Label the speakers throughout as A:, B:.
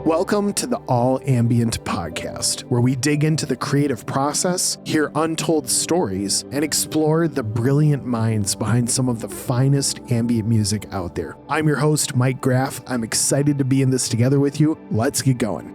A: Welcome to the All Ambient podcast, where we dig into the creative process, hear untold stories, and explore the brilliant minds behind some of the finest ambient music out there. I'm your host, Mike Graff. I'm excited to be in this together with you. Let's get going.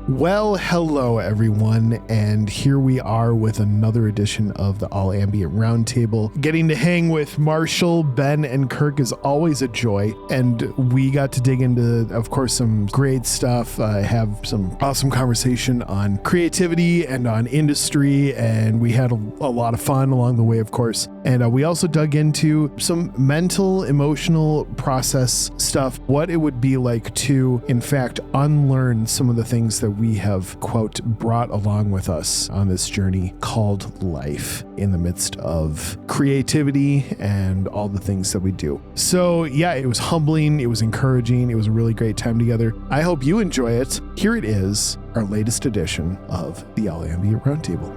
A: Well, hello everyone, and here we are with another edition of the All Ambient Roundtable. Getting to hang with Marshall, Ben, and Kirk is always a joy, and we got to dig into, of course, some great stuff, have some awesome conversation on creativity and on industry, and we had a lot of fun along the way, of course. And we also dug into some mental, emotional process stuff, what it would be like to, in fact, unlearn some of the things that we have, quote, brought along with us on this journey called life in the midst of creativity and all the things that we do. So yeah, it was humbling. It was encouraging. It was a really great time together. I hope you enjoy it. Here it is, our latest edition of the All Ambient Roundtable.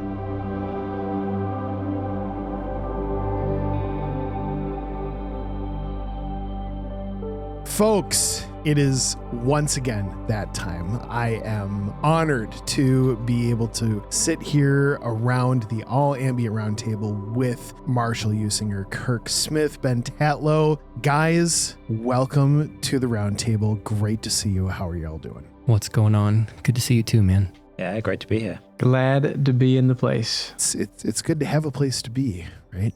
A: Folks, it is once again that time. I am honored to be able to sit here around the All Ambient Roundtable with Marshall Usinger, Kirk Smith, Ben Tatlow. Guys, welcome to the Roundtable. Great to see you. How are y'all doing?
B: What's going on? Good to see you too, man.
C: Yeah, great to be here.
D: Glad to be in the place.
A: It's good to have a place to be, right?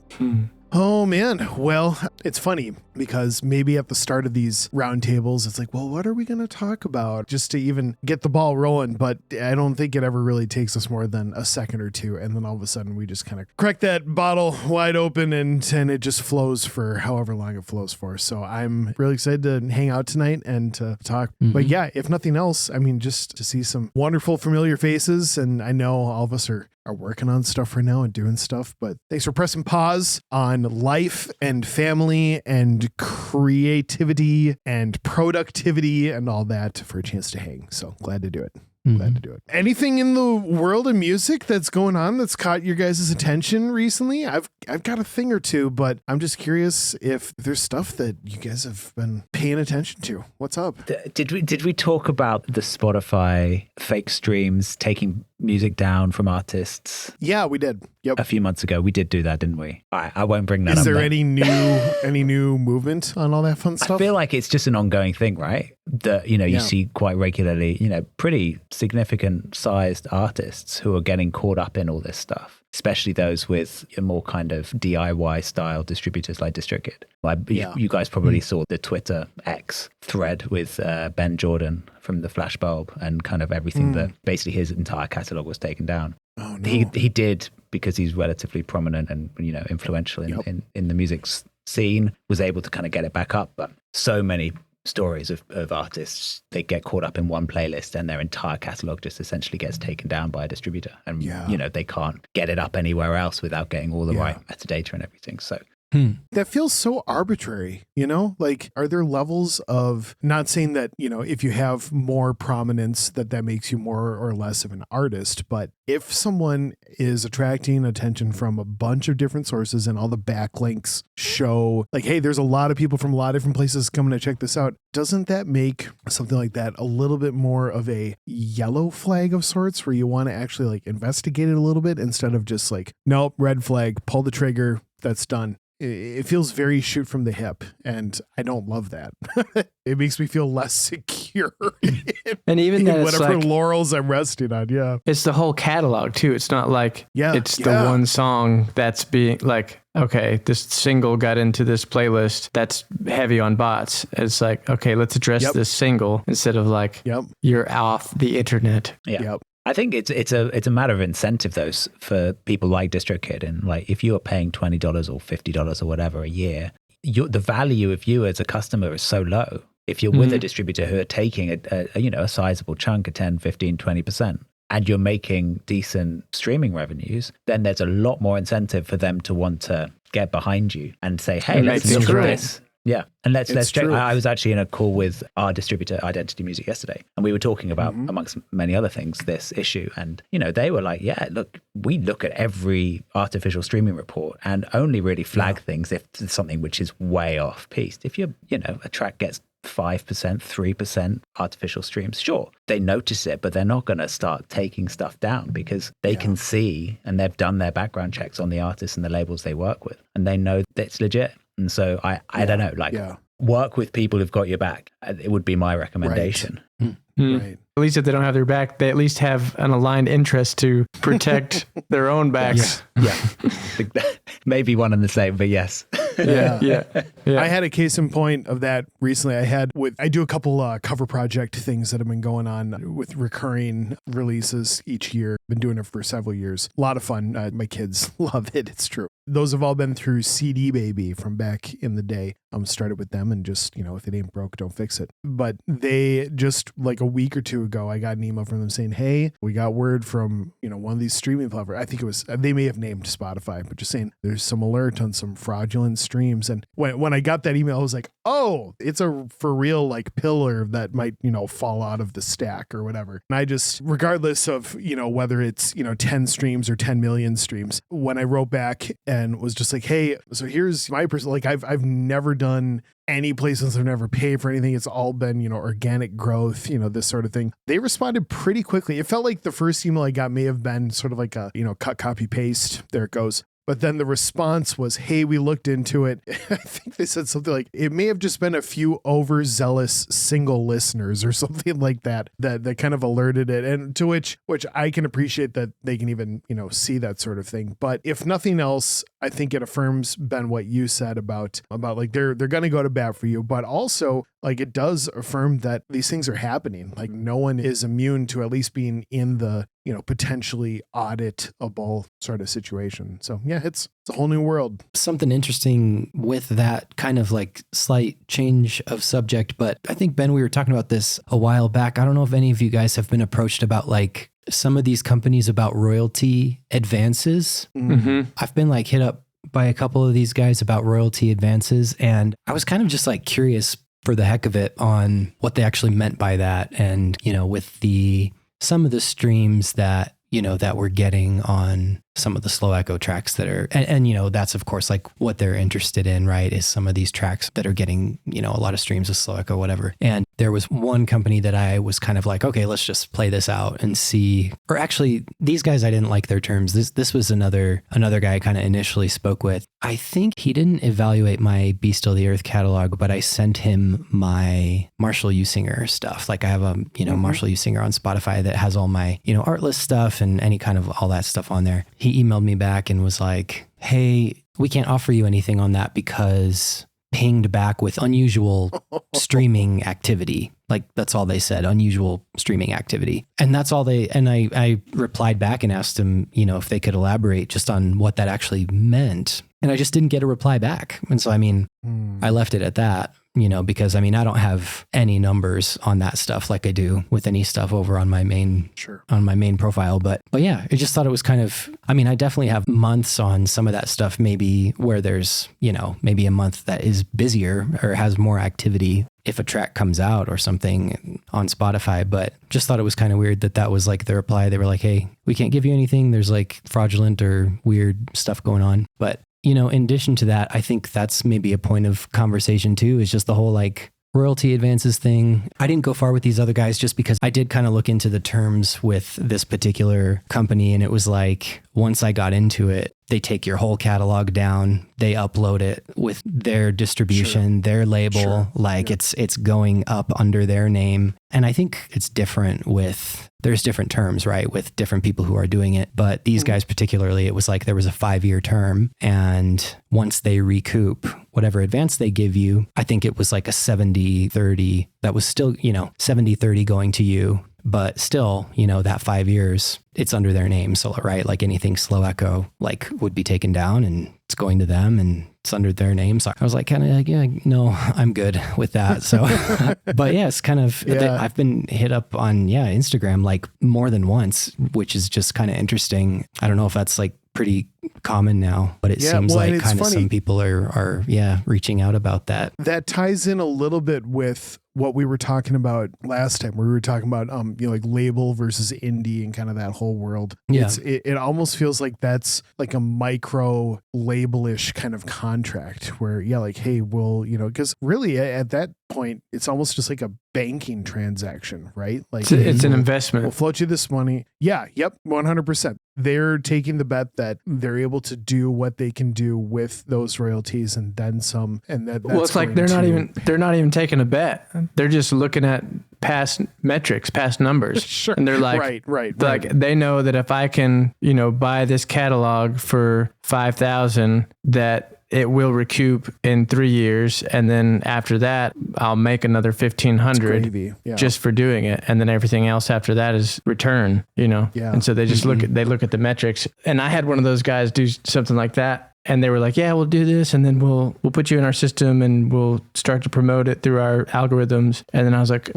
A: Oh man, well, it's funny because maybe at the start of these roundtables, it's like, well, what are we going to talk about just to even get the ball rolling? But I don't think it ever really takes us more than a second or two. And then all of a sudden we just kind of crack that bottle wide open and it just flows for however long it flows for. So I'm really excited to hang out tonight and to talk. But yeah, if nothing else, I mean, just to see some wonderful familiar faces. And I know all of us are working on stuff right now and doing stuff, but thanks for pressing pause on life and family and creativity and productivity and all that for a chance to hang. So glad to do it. Glad to do it. Anything in the world of music that's going on that's caught your guys' attention recently? I've got a thing or two, but I'm just curious if there's stuff that you guys have been paying attention to. What's up?
C: Did we talk about the Spotify fake streams taking music down from artists?
A: Yeah, we did. Yep.
C: A few months ago, we did do that, didn't we? I won't bring that up.
A: Is there any new movement on all that fun stuff?
C: I feel like it's just an ongoing thing, right? That, you see quite regularly, pretty significant sized artists who are getting caught up in all this stuff, especially those with a more kind of DIY style distributors like DistroKid. You guys probably saw the Twitter X thread with Ben Jordan from the Flashbulb and kind of everything that basically his entire catalog was taken down.
A: Oh, no.
C: He did because he's relatively prominent and influential in the music scene, was able to kind of get it back up. But so many stories of artists, they get caught up in one playlist and their entire catalog just essentially gets taken down by a distributor, and they can't get it up anywhere else without getting all the right metadata and everything. So
A: that feels so arbitrary, like, are there levels of, not saying that, if you have more prominence that makes you more or less of an artist, but if someone is attracting attention from a bunch of different sources and all the backlinks show like, hey, there's a lot of people from a lot of different places coming to check this out, doesn't that make something like that a little bit more of a yellow flag of sorts where you want to actually like investigate it a little bit instead of just like, nope, red flag, pull the trigger, that's done? It feels very shoot from the hip, and I don't love that. It makes me feel less secure
D: and even
A: in whatever laurels I'm resting on. Yeah,
D: it's the whole catalog too. It's not like it's the one song that's being like, okay, this single got into this playlist that's heavy on bots. It's like, okay, let's address this single instead of like you're off the internet.
C: I think it's a matter of incentive, though, for people like DistroKid. And like, if you are paying $20 or $50 or whatever a year, the value of you as a customer is so low. If you're with a distributor who are taking a sizable chunk of 10, 15, 20%, and you're making decent streaming revenues, then there's a lot more incentive for them to want to get behind you and say, hey, let's look at this. Yeah. And let's check. I was actually in a call with our distributor, Identity Music, yesterday, and we were talking about, amongst many other things, this issue. And, they were like, yeah, look, we look at every artificial streaming report and only really flag things if it's something which is way off piste. If you're, a track gets 5%, 3% artificial streams, sure, they notice it, but they're not going to start taking stuff down because they can see, and they've done their background checks on the artists and the labels they work with, and they know that it's legit. And so I don't know, work with people who've got your back. It would be my recommendation.
A: Right. Right.
D: At least if they don't have their back, they at least have an aligned interest to protect their own backs.
C: Yeah. Maybe one and the same, but yes.
A: Yeah. I had a case in point of that recently. I do a couple cover project things that have been going on with recurring releases each year. Been doing it for several years. A lot of fun. My kids love it. It's true. Those have all been through CD Baby from back in the day. Started with them and just, if it ain't broke, don't fix it. But they just like a week or two ago, I got an email from them saying, hey, we got word from, one of these streaming platforms. I think it was, they may have named Spotify, but just saying there's some alert on some fraudulent streams. And when I got that email, I was like, oh, it's a for real like pillar that might, fall out of the stack or whatever. And I just, regardless of, whether it's, 10 streams or 10 million streams, when I wrote back and was just like, hey, so here's my personal, like I've never done any places, I've never paid for anything. It's all been, organic growth, this sort of thing. They responded pretty quickly. It felt like the first email I got may have been sort of like a, cut, copy, paste. There it goes. But then the response was, hey, we looked into it. I think they said something like, it may have just been a few overzealous single listeners or something like that kind of alerted it. And to which I can appreciate that they can even, see that sort of thing. But if nothing else, I think it affirms, Ben, what you said about like they're going to go to bat for you, but also like it does affirm that these things are happening. Like no one is immune to at least being in the, potentially auditable sort of situation. So yeah, it's a whole new world.
B: Something interesting with that kind of like slight change of subject, but I think, Ben, we were talking about this a while back. I don't know if any of you guys have been approached about like some of these companies about royalty advances. Mm-hmm. I've been like hit up by a couple of these guys about royalty advances, and I was kind of just like curious for the heck of it on what they actually meant by that. And, with some of the streams that, that we're getting on some of the slow echo tracks that are, and that's of course like what they're interested in, right? Is some of these tracks that are getting, a lot of streams of slow echo, whatever. And there was one company that I was kind of like, okay, let's just play this out and see, or actually these guys, I didn't like their terms. This was another guy I kind of initially spoke with. I think he didn't evaluate my Be Still the Earth catalog, but I sent him my Marshall Usinger stuff. Like I have a, Marshall Usinger on Spotify that has all my, Artlist stuff and any kind of all that stuff on there. He emailed me back and was like, hey, we can't offer you anything on that because pinged back with unusual streaming activity. Like that's all they said, unusual streaming activity. And that's all and I replied back and asked him, if they could elaborate just on what that actually meant. And I just didn't get a reply back. And so, I left it at that, because I don't have any numbers on that stuff like I do with any stuff over on my main, on my main profile. But yeah, I just thought it was kind of, I definitely have months on some of that stuff, maybe where there's, maybe a month that is busier or has more activity if a track comes out or something on Spotify. But just thought it was kind of weird that was like the reply. They were like, hey, we can't give you anything. There's like fraudulent or weird stuff going on. But in addition to that, I think that's maybe a point of conversation too, is just the whole like royalty advances thing. I didn't go far with these other guys just because I did kind of look into the terms with this particular company. And it was like, once I got into it, they take your whole catalog down, they upload it with their distribution, their label, it's going up under their name. And I think it's different there's different terms, right? With different people who are doing it. But these guys particularly, it was like there was a 5-year term. And once they recoup whatever advance they give you, I think it was like a 70-30 that was still, 70-30 going to you. But still, that 5 years, it's under their name. So, right, like anything slow echo, like would be taken down and it's going to them and it's under their name. So I was like, kind of like, yeah, no, I'm good with that. So, but yeah, it's kind of, I've been hit up on, Instagram like more than once, which is just kind of interesting. I don't know if that's like pretty common now, but it seems like kind of some people are reaching out about that.
A: That ties in a little bit with what we were talking about last time, where we were talking about, like label versus indie and kind of that whole world. Yeah. It almost feels like that's like a micro label-ish kind of contract where, like, hey, well, because really at that point, it's almost just like a banking transaction, right? Like
D: it's an investment.
A: We'll float you this money. Yeah. Yep. 100%. They're taking the bet that they're able to do what they can do with those royalties and then some. And that's
D: it's like they're not even taking a bet. They're just looking at past metrics, past numbers.
A: Sure.
D: And they're like,
A: right.
D: They know that if I can, buy this catalog for $5,000, that it will recoup in 3 years. And then after that, I'll make another $1,500 just for doing it. And then everything else after that is return, Yeah. And so they just look at the metrics. And I had one of those guys do something like that. And they were like, yeah, we'll do this. And then we'll put you in our system and we'll start to promote it through our algorithms. And then I was like,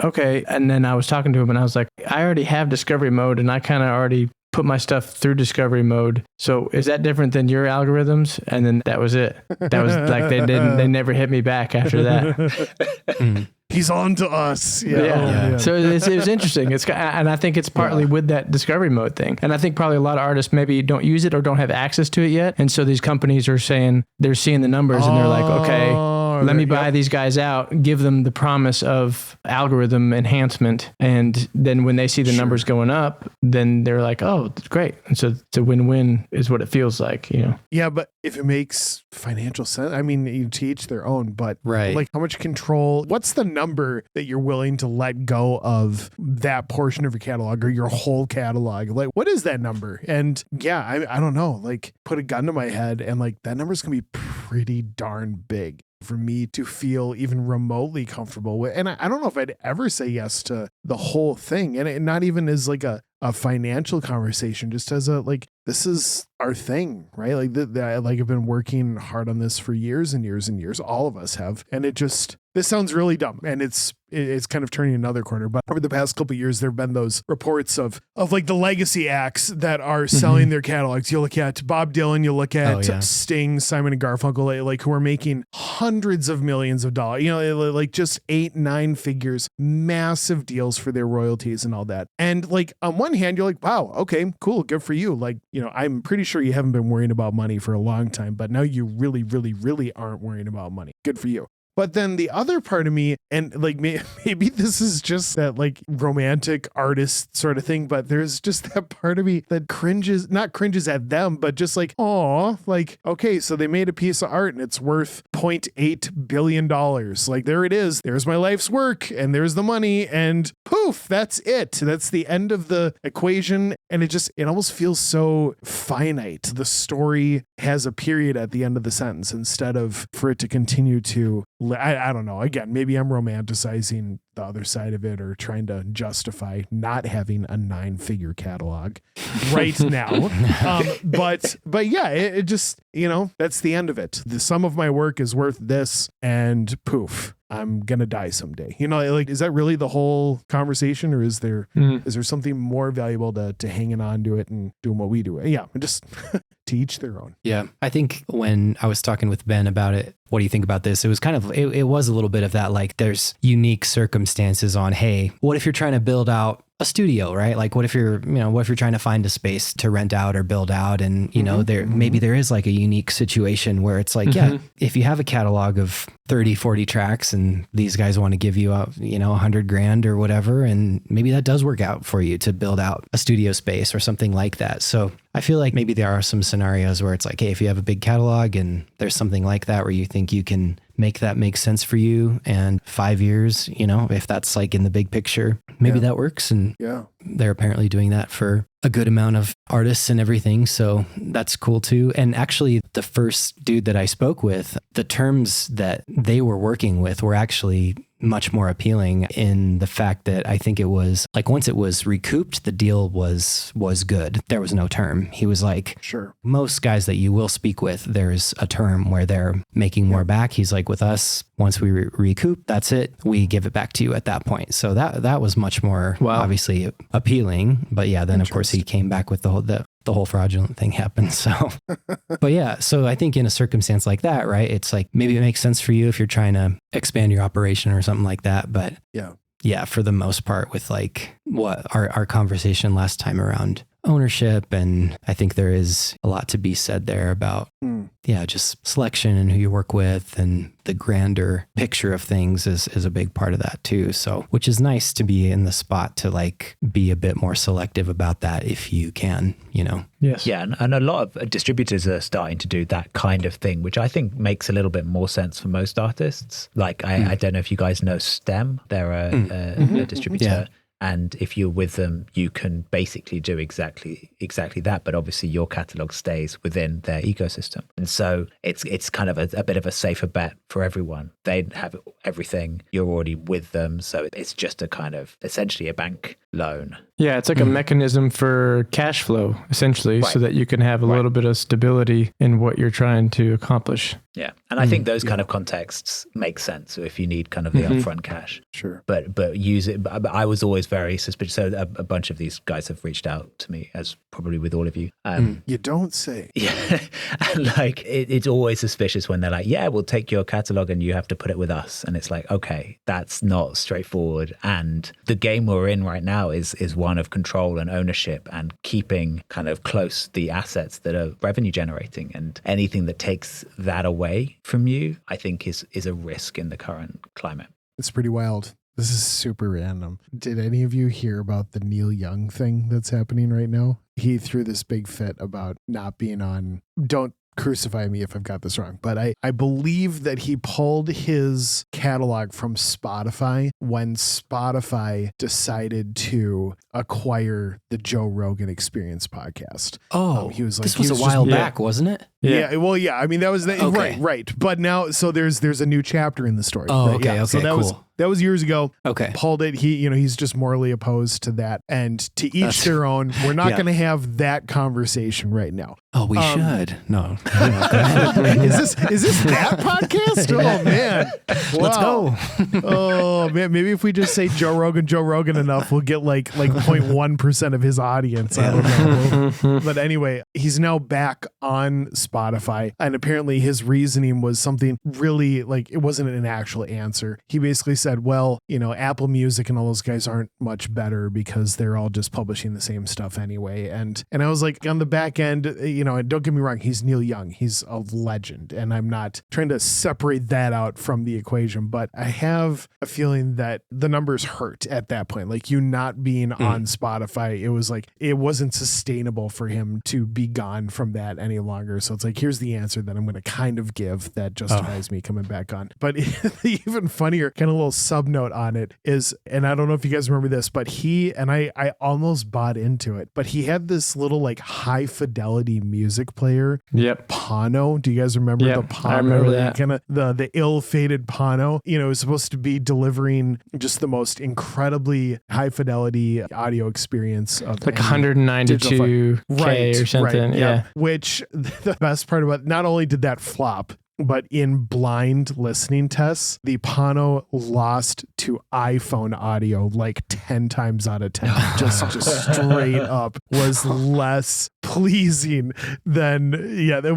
D: okay. And then I was talking to him and I was like, I already have discovery mode and I kind of already put my stuff through discovery mode. So is that different than your algorithms? And then that was it. That was like, they never hit me back after that.
A: He's on to us.
D: Yeah. So it was interesting. And I think it's partly with that discovery mode thing. And I think probably a lot of artists maybe don't use it or don't have access to it yet. And so these companies are saying, they're seeing the numbers and they're like, okay, let me buy these guys out, give them the promise of algorithm enhancement. And then when they see the numbers going up, then they're like, oh, that's great. And so it's a win-win is what it feels like,
A: Yeah, but if it makes financial sense, I mean, you teach their own, but like how much control, what's the number that you're willing to let go of that portion of your catalog or your whole catalog? Like, what is that number? And I don't know, like put a gun to my head and like that number's going to be pretty darn big for me to feel even remotely comfortable with. And I don't know if I'd ever say yes to the whole thing. And it not even as like a financial conversation, just as a, like, this is our thing, right? Like I've been working hard on this for years and years and years. All of us have. And this sounds really dumb. And it's kind of turning another corner. But over the past couple of years, there have been those reports of like the legacy acts that are selling their catalogs. You look at Bob Dylan, you look at Sting, Simon and Garfunkel, like who are making hundreds of millions of dollars, like just 8-9 figures, massive deals for their royalties and all that. And like on one hand, you're like, wow, okay, cool, good for you. Like, I'm pretty sure you haven't been worrying about money for a long time, but now you really, really, really aren't worrying about money. Good for you. But then the other part of me, and like maybe this is just that like romantic artist sort of thing, but there's just that part of me that not cringes at them, but just like, oh, like, okay, so they made a piece of art and it's worth $0.8 billion. Like, there it is. There's my life's work and there's the money and poof, that's it. That's the end of the equation. And it almost feels so finite. The story has a period at the end of the sentence instead of for it to continue to, I don't know. Again, maybe I'm romanticizing the other side of it or trying to justify not having a 9-figure catalog right now. But yeah, it just, that's the end of it. The sum of my work is worth this and poof, I'm going to die someday. Like, is that really the whole conversation or is there something more valuable to hanging on to it and doing what we do? Yeah, just to each their own.
B: Yeah. I think when I was talking with Ben about it, what do you think about this? It was kind of, it was a little bit of that, like there's unique circumstances on, hey, what if you're trying to build out a studio, right? Like what if you're trying to find a space to rent out or build out and, maybe there is like a unique situation where it's like, if you have a catalog of 30, 40 tracks and these guys want to give you $100,000 or whatever. And maybe that does work out for you to build out a studio space or something like that. So I feel like maybe there are some scenarios where it's like, hey, if you have a big catalog and there's something like that where you think you can make that make sense for you and 5 years, if that's like in the big picture, maybe that works. And they're apparently doing that for a good amount of artists and everything. So that's cool too. And actually the first dude that I spoke with, the terms that they were working with were actually much more appealing in the fact that I think it was like once it was recouped, the deal was good. There was no term. He was like,
A: sure.
B: Most guys that you will speak with, there's a term where they're making more back. He's like, with us, once we recoup, that's it. We give it back to you at that point. So that was much more obviously appealing. But yeah, then of course he came back with the the whole fraudulent thing happened. So, but yeah, so I think in a circumstance like that, right, it's like maybe it makes sense for you if you're trying to expand your operation or something like that. But yeah, for the most part with like what our conversation last time around ownership, and I think there is a lot to be said there about just selection and who you work with, and the grander picture of things is a big part of that too. So, which is nice to be in the spot to like be a bit more selective about that if you can, you know.
D: Yes.
C: Yeah, and a lot of distributors are starting to do that kind of thing, which I think makes a little bit more sense for most artists. Like I don't know if you guys know STEM, they're a distributor.
B: Yeah.
C: And if you're with them, you can basically do exactly that. But obviously your catalog stays within their ecosystem. And so it's kind of a bit of a safer bet for everyone. They have everything. You're already with them. So it's just a kind of essentially a bank loan.
D: Yeah, it's like a mechanism for cash flow, essentially, so that you can have a little bit of stability in what you're trying to accomplish.
C: Yeah. And I think those kind of contexts make sense. So if you need kind of the upfront cash.
A: Sure.
C: But use it. But I was always very suspicious. So a bunch of these guys have reached out to me, as probably with all of you.
A: You don't say.
C: Yeah. And like it's always suspicious when they're like, yeah, we'll take your catalog and you have to put it with us. And it's like, okay, that's not straightforward. And the game we're in right now is one of control and ownership and keeping kind of close the assets that are revenue generating, and anything that takes that away from you, I think is a risk in the current climate.
A: It's pretty wild. This is super random. Did any of you hear about the Neil Young thing that's happening right now? He threw this big fit about not being on, don't crucify me if I've got this wrong, but I believe that he pulled his catalog from Spotify when Spotify decided to acquire the Joe Rogan Experience podcast.
B: He was like, this was a while back, wasn't it?
A: Yeah. Well, yeah. I mean, that was right. But now, so there's a new chapter in the story.
B: Okay.
A: So that was years ago.
B: Okay.
A: Pulled it. He's just morally opposed to that. And to each their own. We're not going to have that conversation right now.
B: Oh, we should. No.
A: Is this that podcast? Oh man. Wow.
B: Let's go.
A: Oh man. Maybe if we just say Joe Rogan enough, we'll get like 0.1% of his audience. I don't know. But anyway, he's now back on Spotify, and apparently his reasoning was something really like, it wasn't an actual answer. He basically said, well, Apple Music and all those guys aren't much better because they're all just publishing the same stuff anyway. And I was like, on the back end, and don't get me wrong, he's Neil Young. He's a legend, and I'm not trying to separate that out from the equation, but I have a feeling that the numbers hurt at that point. Like, you not being on Spotify, it was like, it wasn't sustainable for him to be gone from that any longer. So it's like, here's the answer that I'm going to kind of give that justifies me coming back on. But the even funnier kind of little sub note on it is, and I don't know if you guys remember this, but he, and I almost bought into it, but he had this little like high fidelity music player.
D: Yep.
A: Pano. Do you guys remember the Pano?
D: I remember that.
A: Kind of the ill-fated Pano. It was supposed to be delivering just the most incredibly high fidelity audio experience of
D: like 192K or something. Yeah.
A: Which the best part about it, not only did that flop, but in blind listening tests, the Pano lost to iPhone audio like 10 times out of 10. Just straight up was less pleasing than,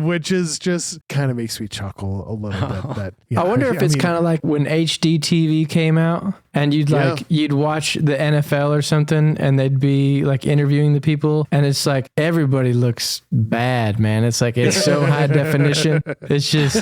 A: which is just kind of makes me chuckle a little bit.
D: I wonder if it's kind of like when HD TV came out and you'd watch the NFL or something and they'd be like interviewing the people and it's like everybody looks bad, man. It's like it's so high definition. It's just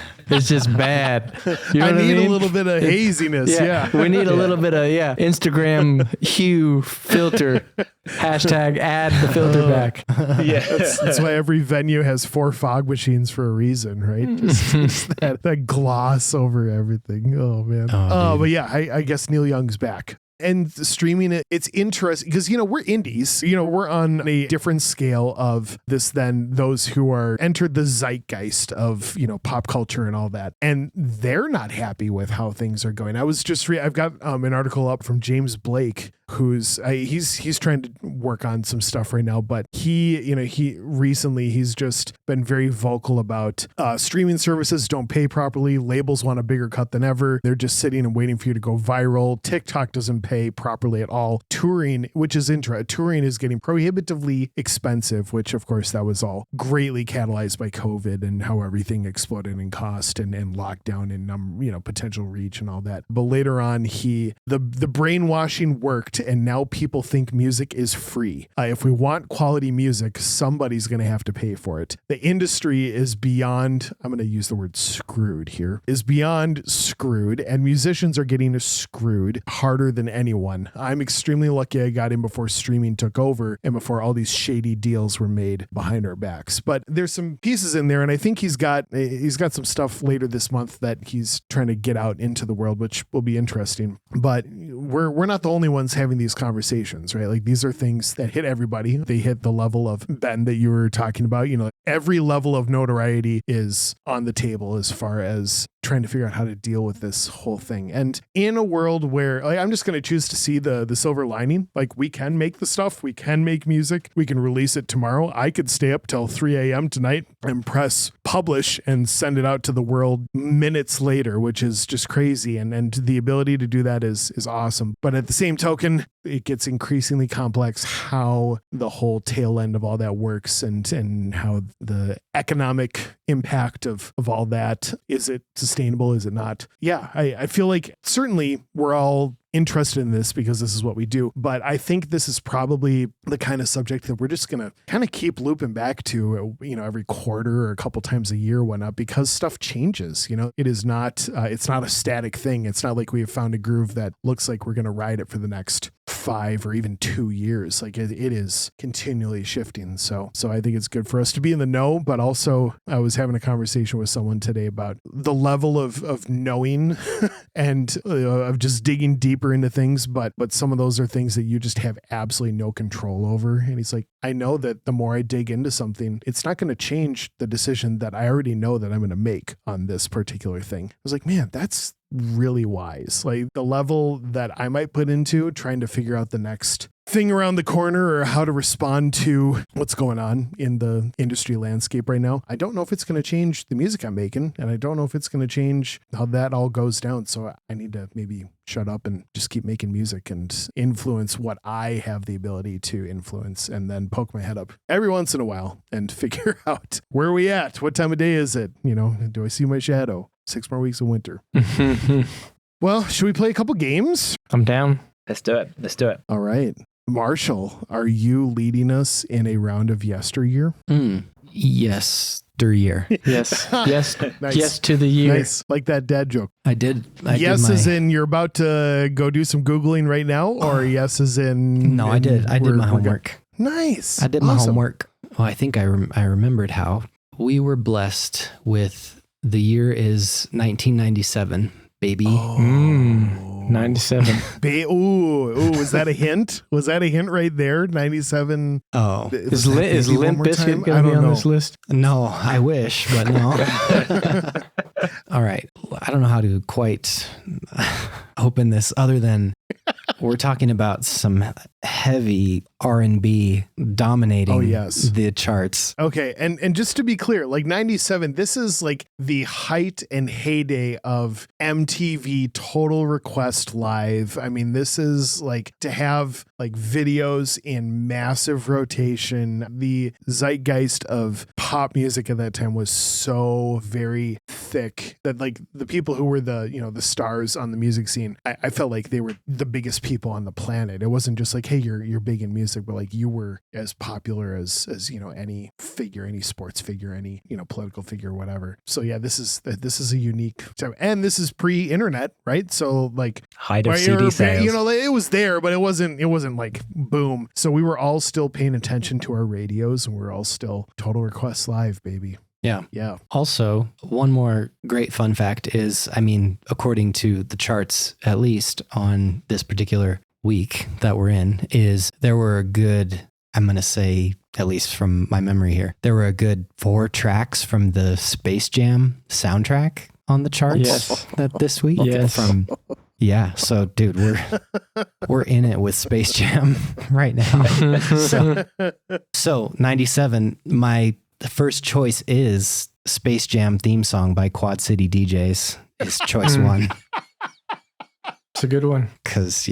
D: bad. You know
A: I
D: what
A: need
D: I mean?
A: a little bit of haziness.
D: We need a little bit of Instagram hue filter. Hashtag add the filter back.
A: That's why every venue has 4 fog machines for a reason, right? Just that gloss over everything. Oh man. But yeah, I guess Neil Young's back. And streaming it's interesting because, we're indies, we're on a different scale of this than those who are entered the zeitgeist of, pop culture and all that. And they're not happy with how things are going. I was just, I've got an article up from James Blake, he's trying to work on some stuff right now, but he's just been very vocal about streaming services don't pay properly. Labels want a bigger cut than ever. They're just sitting and waiting for you to go viral. TikTok doesn't pay properly at all. Touring, which is touring is getting prohibitively expensive, which of course that was all greatly catalyzed by COVID and how everything exploded in cost and lockdown and potential reach and all that. But later on, the brainwashing worked, and now people think music is free. If we want quality music, somebody's going to have to pay for it. The industry is beyond, I'm going to use the word screwed here, is beyond screwed, and musicians are getting screwed harder than anyone. I'm extremely lucky I got in before streaming took over and before all these shady deals were made behind our backs. But there's some pieces in there, and I think he's got some stuff later this month that he's trying to get out into the world, which will be interesting. But we're not the only ones having these conversations, right? Like, these are things that hit everybody. They hit the level of, Ben, that you were talking about. Every level of notoriety is on the table as far as trying to figure out how to deal with this whole thing. And in a world where, like, I'm just going to choose to see the silver lining. Like, we can make the stuff, we can make music, we can release it tomorrow. I could stay up till 3 a.m. tonight and press publish and send it out to the world minutes later, which is just crazy. And the ability to do that is awesome. But at the same token, it gets increasingly complex how the whole tail end of all that works and how the economic impact of all that. Is it sustainable? Is it not? Yeah, I feel like certainly we're all interested in this because this is what we do. But I think this is probably the kind of subject that we're just going to kind of keep looping back to, every quarter or a couple times a year or whatnot, because stuff changes. It is not, it's not a static thing. It's not like we have found a groove that looks like we're going to ride it for the next 5 or even 2 years. Like, it is continually shifting. So I think it's good for us to be in the know, but also I was having a conversation with someone today about the level of knowing and of just digging deeper into things, but some of those are things that you just have absolutely no control over. And he's like, I know that the more I dig into something, it's not going to change the decision that I already know that I'm going to make on this particular thing. I was like, man, that's really wise. Like, the level that I might put into trying to figure out the next thing around the corner or how to respond to what's going on in the industry landscape right now. I don't know if it's going to change the music I'm making, and I don't know if it's going to change how that all goes down. So I need to maybe shut up and just keep making music and influence what I have the ability to influence, and then poke my head up every once in a while and figure out where are we at? What time of day is it? Do I see my shadow? 6 more weeks of winter. Well, should we play a couple games?
D: I'm down.
C: Let's do it.
A: All right. Marshall, are you leading us in a round of yesteryear?
B: Yes. Year.
D: Yes.
A: Nice.
D: Yes to the year.
A: Nice. Like that dad joke.
B: I did.
A: Yes as in you're about to go do some Googling right now, or yes as in...
B: No, I did. I did my homework.
A: Nice.
B: I did my homework. Well, I think I remembered how we were blessed with the year is 1997, baby.
D: 97.
A: Ooh, was that a hint? Was that a hint right there? 97.
B: Oh,
D: is Limp Bizkit going to be on this list?
B: No, I wish, but no. All right. I don't know how to quite open this other than we're talking about some heavy R&B dominating the charts.
A: Okay. And just to be clear, like 97, this is like the height and heyday of MTV Total Request Live. I mean, this is like to have like videos in massive rotation. The zeitgeist of pop music at that time was so very thick that like the people who were the stars on the music scene, I felt like they were the biggest people on the planet. It wasn't just like, hey, you're big in music, but like you were as popular as any figure, any sports figure, any political figure, whatever. So yeah, this is a unique time, and this is pre-internet, right? So like
C: height of CD sales.
A: It was there, but it wasn't like boom. So we were all still paying attention to our radios, and we were all still Total Request Live, baby.
B: Yeah.
A: Yeah.
B: Also, one more great fun fact is, according to the charts, at least on this particular week that we're in, is there were a good, I'm going to say, at least from my memory here, there were a good 4 tracks from the Space Jam soundtrack on the charts this week.
D: Yes.
B: From Yeah. So, dude, we're in it with Space Jam right now. So 97, my first choice is Space Jam theme song by Quad City DJs is choice one.
D: It's a good one.
B: Cause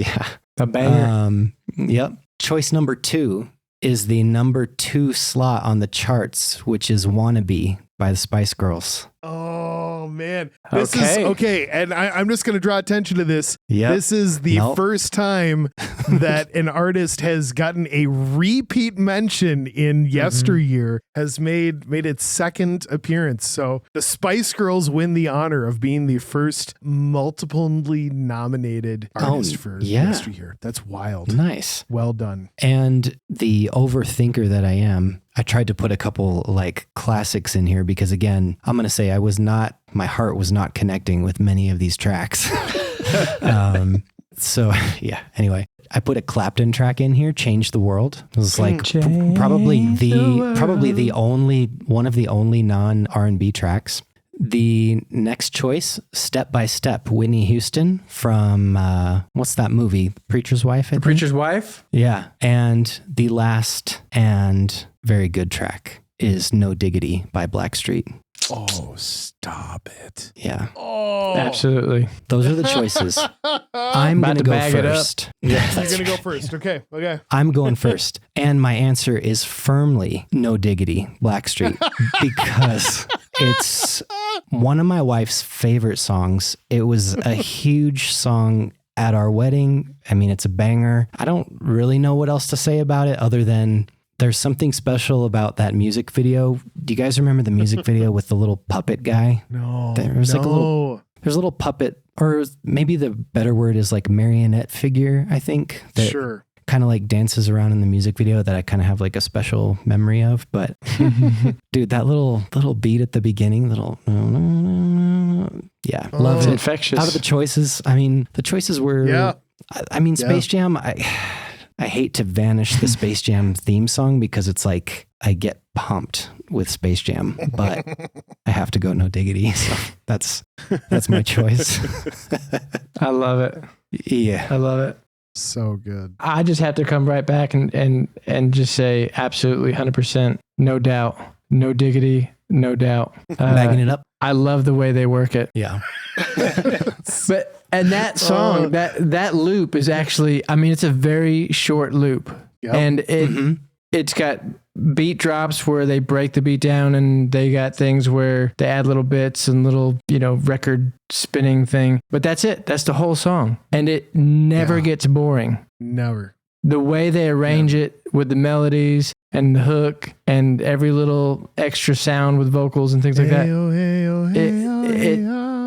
D: a banger.
B: Yep. Choice number 2 is the number 2 slot on the charts, which is Wannabe by the Spice Girls.
A: Oh, man. This is okay. And I'm just going to draw attention to this.
B: Yep.
A: This is the first time that an artist has gotten a repeat mention in yesteryear, has made its second appearance. So the Spice Girls win the honor of being the first multiply nominated artist for yesteryear. That's wild.
B: Nice.
A: Well done.
B: And the overthinker that I am, I tried to put a couple like classics in here because, again, I'm going to say my heart was not connecting with many of these tracks. So yeah, anyway, I put a Clapton track in here, Change the World. It was like probably the only one of the only non R&B tracks. The next choice, Step by Step, Whitney Houston from, what's that movie? Preacher's Wife?
D: The Preacher's Wife?
B: Yeah. And the last and very good track is No Diggity by Blackstreet.
A: Oh, stop it.
B: Yeah.
A: Oh,
D: absolutely.
B: Those are the choices. I'm going to go first.
A: Yeah, you're going to go first. Okay.
B: I'm going first. And my answer is firmly No Diggity, Blackstreet, because it's one of my wife's favorite songs. It was a huge song at our wedding. I mean, it's a banger. I don't really know what else to say about it other than there's something special about that music video. Do you guys remember the music video with the little puppet guy?
A: No.
B: There's a little puppet, or maybe the better word is like marionette figure, I think.
A: Sure.
B: Kind of like dances around in the music video that I kind of have like a special memory of. But dude, that little beat at the beginning, love it.
D: Infectious.
B: Out of the choices, I mean, the choices were, Space Jam, I hate to vanish the Space Jam theme song because it's like I get pumped with Space Jam, but I have to go No Diggity. So that's my choice.
D: I love it.
B: Yeah.
D: I love it.
A: So good.
D: I just have to come right back and just say absolutely 100%. No doubt. No Diggity. No doubt.
B: Bagging it up.
D: I love the way they work it.
B: Yeah.
D: And that song, that loop is actually, I mean, it's a very short loop. Yep. And it's got beat drops where they break the beat down, and they got things where they add little bits and little, record spinning thing. But that's it. That's the whole song. And it never gets boring.
A: Never.
D: The way they arrange it with the melodies and the hook and every little extra sound with vocals and things like that.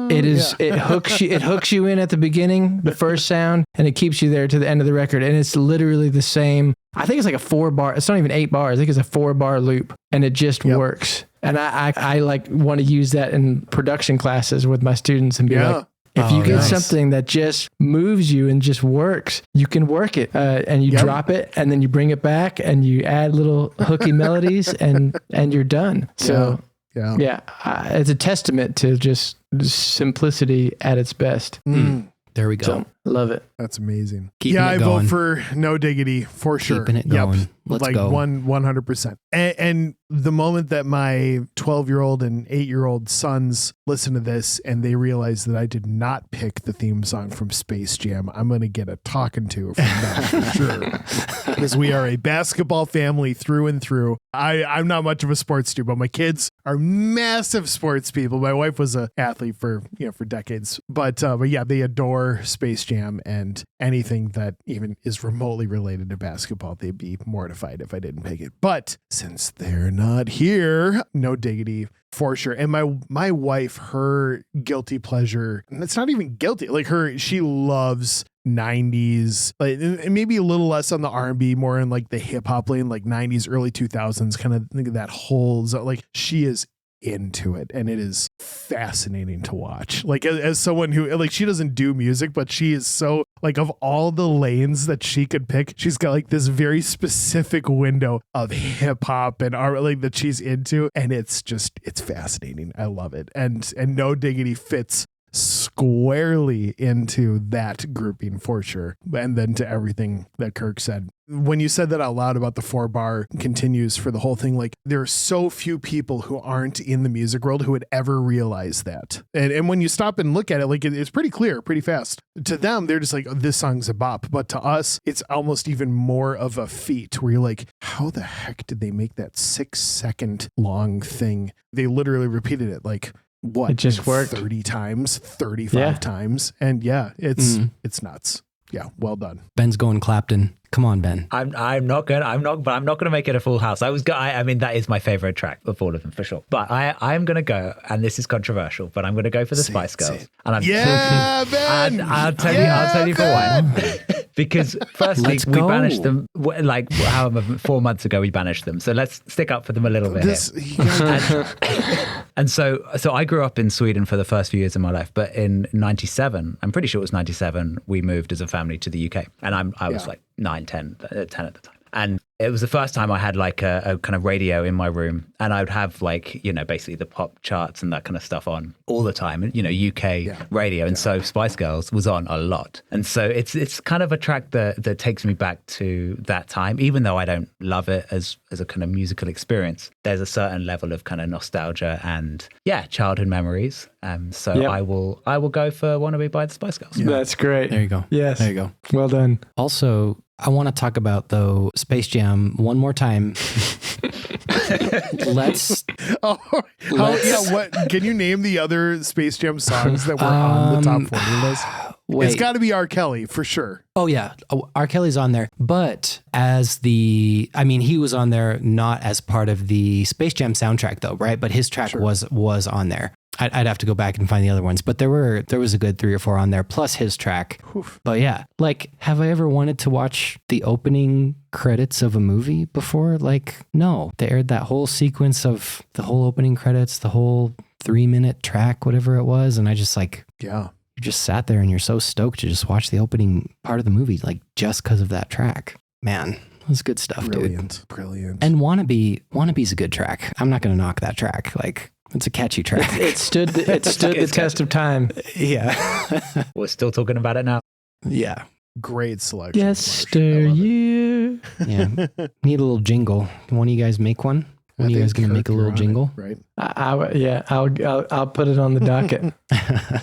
D: It hooks you in at the beginning, the first sound, and it keeps you there to the end of the record. And it's literally the same. I think it's like a 4-bar. It's not even 8 bars. I think it's a 4-bar loop, and it just works. And I like want to use that in production classes with my students and be like, if you get something that just moves you and just works, you can work it, and you drop it, and then you bring it back, and you add little hooky melodies, and you're done. So it's a testament to just simplicity at its best.
B: There we go.
D: So, love it.
A: That's amazing.
B: I
A: vote for No Diggity for sure.
B: Keeping it going.
A: Yep.
B: Let's go.
A: 100%. And the moment that my 12-year-old and 8-year-old sons listen to this and they realize that I did not pick the theme song from Space Jam, I'm going to get a talking to from them for sure. Because we are a basketball family through and through. I'm not much of a sports dude, but my kids are massive sports people. My wife was an athlete for decades. But yeah, they adore Space Jam, and anything that even is remotely related to basketball, they'd be mortified if I didn't pick it. But since they're not here, No Diggity for sure. And my wife, her guilty pleasure, and it's not even guilty, like she loves 90s, like maybe a little less on the R&B, more in like the hip hop lane, like 90s, early 2000s, kind of think of that whole, like she is into it, and it is fascinating to watch. Like as someone who, like, she doesn't do music, but she is so, like, of all the lanes that she could pick, she's got like this very specific window of hip hop and art, like, that she's into, and it's fascinating. I love it. And No Diggity fits squarely into that grouping for sure. And then to everything that Kirk said. When you said that out loud about the 4-bar continues for the whole thing, like there are so few people who aren't in the music world who would ever realize that. And when you stop and look at it, like it's pretty clear, pretty fast. To them, they're just like, oh, this song's a bop. But to us, it's almost even more of a feat where you're like, how the heck did they make that 6-second long thing? They literally repeated it like, what?
D: It just worked
A: 30 times, 35 times. And it's nuts. Yeah, well done.
B: Ben's going Clapton. Come on, Ben.
C: I'm not gonna make it a full house. I mean, that is my favorite track of all of them for sure. But I'm gonna go, and this is controversial, but I'm gonna go for the Spice Girls. And I'm
A: Ben!
C: I'll tell you for why. Because firstly, we banished them like however 4 months ago we banished them. So let's stick up for them a little bit. And so I grew up in Sweden for the first few years of my life, but in 97, I'm pretty sure it was 97, we moved as a family to the UK. And I was like 10 at the time. And it was the first time I had like a kind of radio in my room, and I would have like, you know, basically the pop charts and that kind of stuff on all the time, you know, UK radio. And so Spice Girls was on a lot. And so it's kind of a track that takes me back to that time, even though I don't love it as a kind of musical experience. There's a certain level of kind of nostalgia and childhood memories. I will go for Wannabe by the Spice Girls.
D: Yeah. That's great.
B: There you go.
D: Yes.
B: There you go.
D: Well done.
B: Also, I want to talk about, though, Space Jam one more time. Let's.
A: What can you name the other Space Jam songs that were on the top 40 list?
B: Wait.
A: It's got to be R. Kelly for sure.
B: Oh yeah, R. Kelly's on there, but he was on there not as part of the Space Jam soundtrack though, right? But his track was on there. I'd have to go back and find the other ones, but there was a good 3 or 4 on there, plus his track. Oof. But yeah, like, have I ever wanted to watch the opening credits of a movie before? Like, no. They aired that whole sequence of the whole opening credits, the whole 3-minute track, whatever it was, and I just like, you just sat there and you're so stoked to just watch the opening part of the movie, like just because of that track. Man, it was good stuff, dude.
A: Brilliant.
B: And Wannabe's a good track. I'm not going to knock that track. Like, it's a catchy track.
D: It stood the test of time.
B: Yeah.
C: We're still talking about it now.
B: Yeah.
A: Great selection.
D: Yesteryear.
B: Yeah. Need a little jingle. One of you guys make one? When you guys going to make a little jingle?
A: Right.
D: I'll put it on the docket.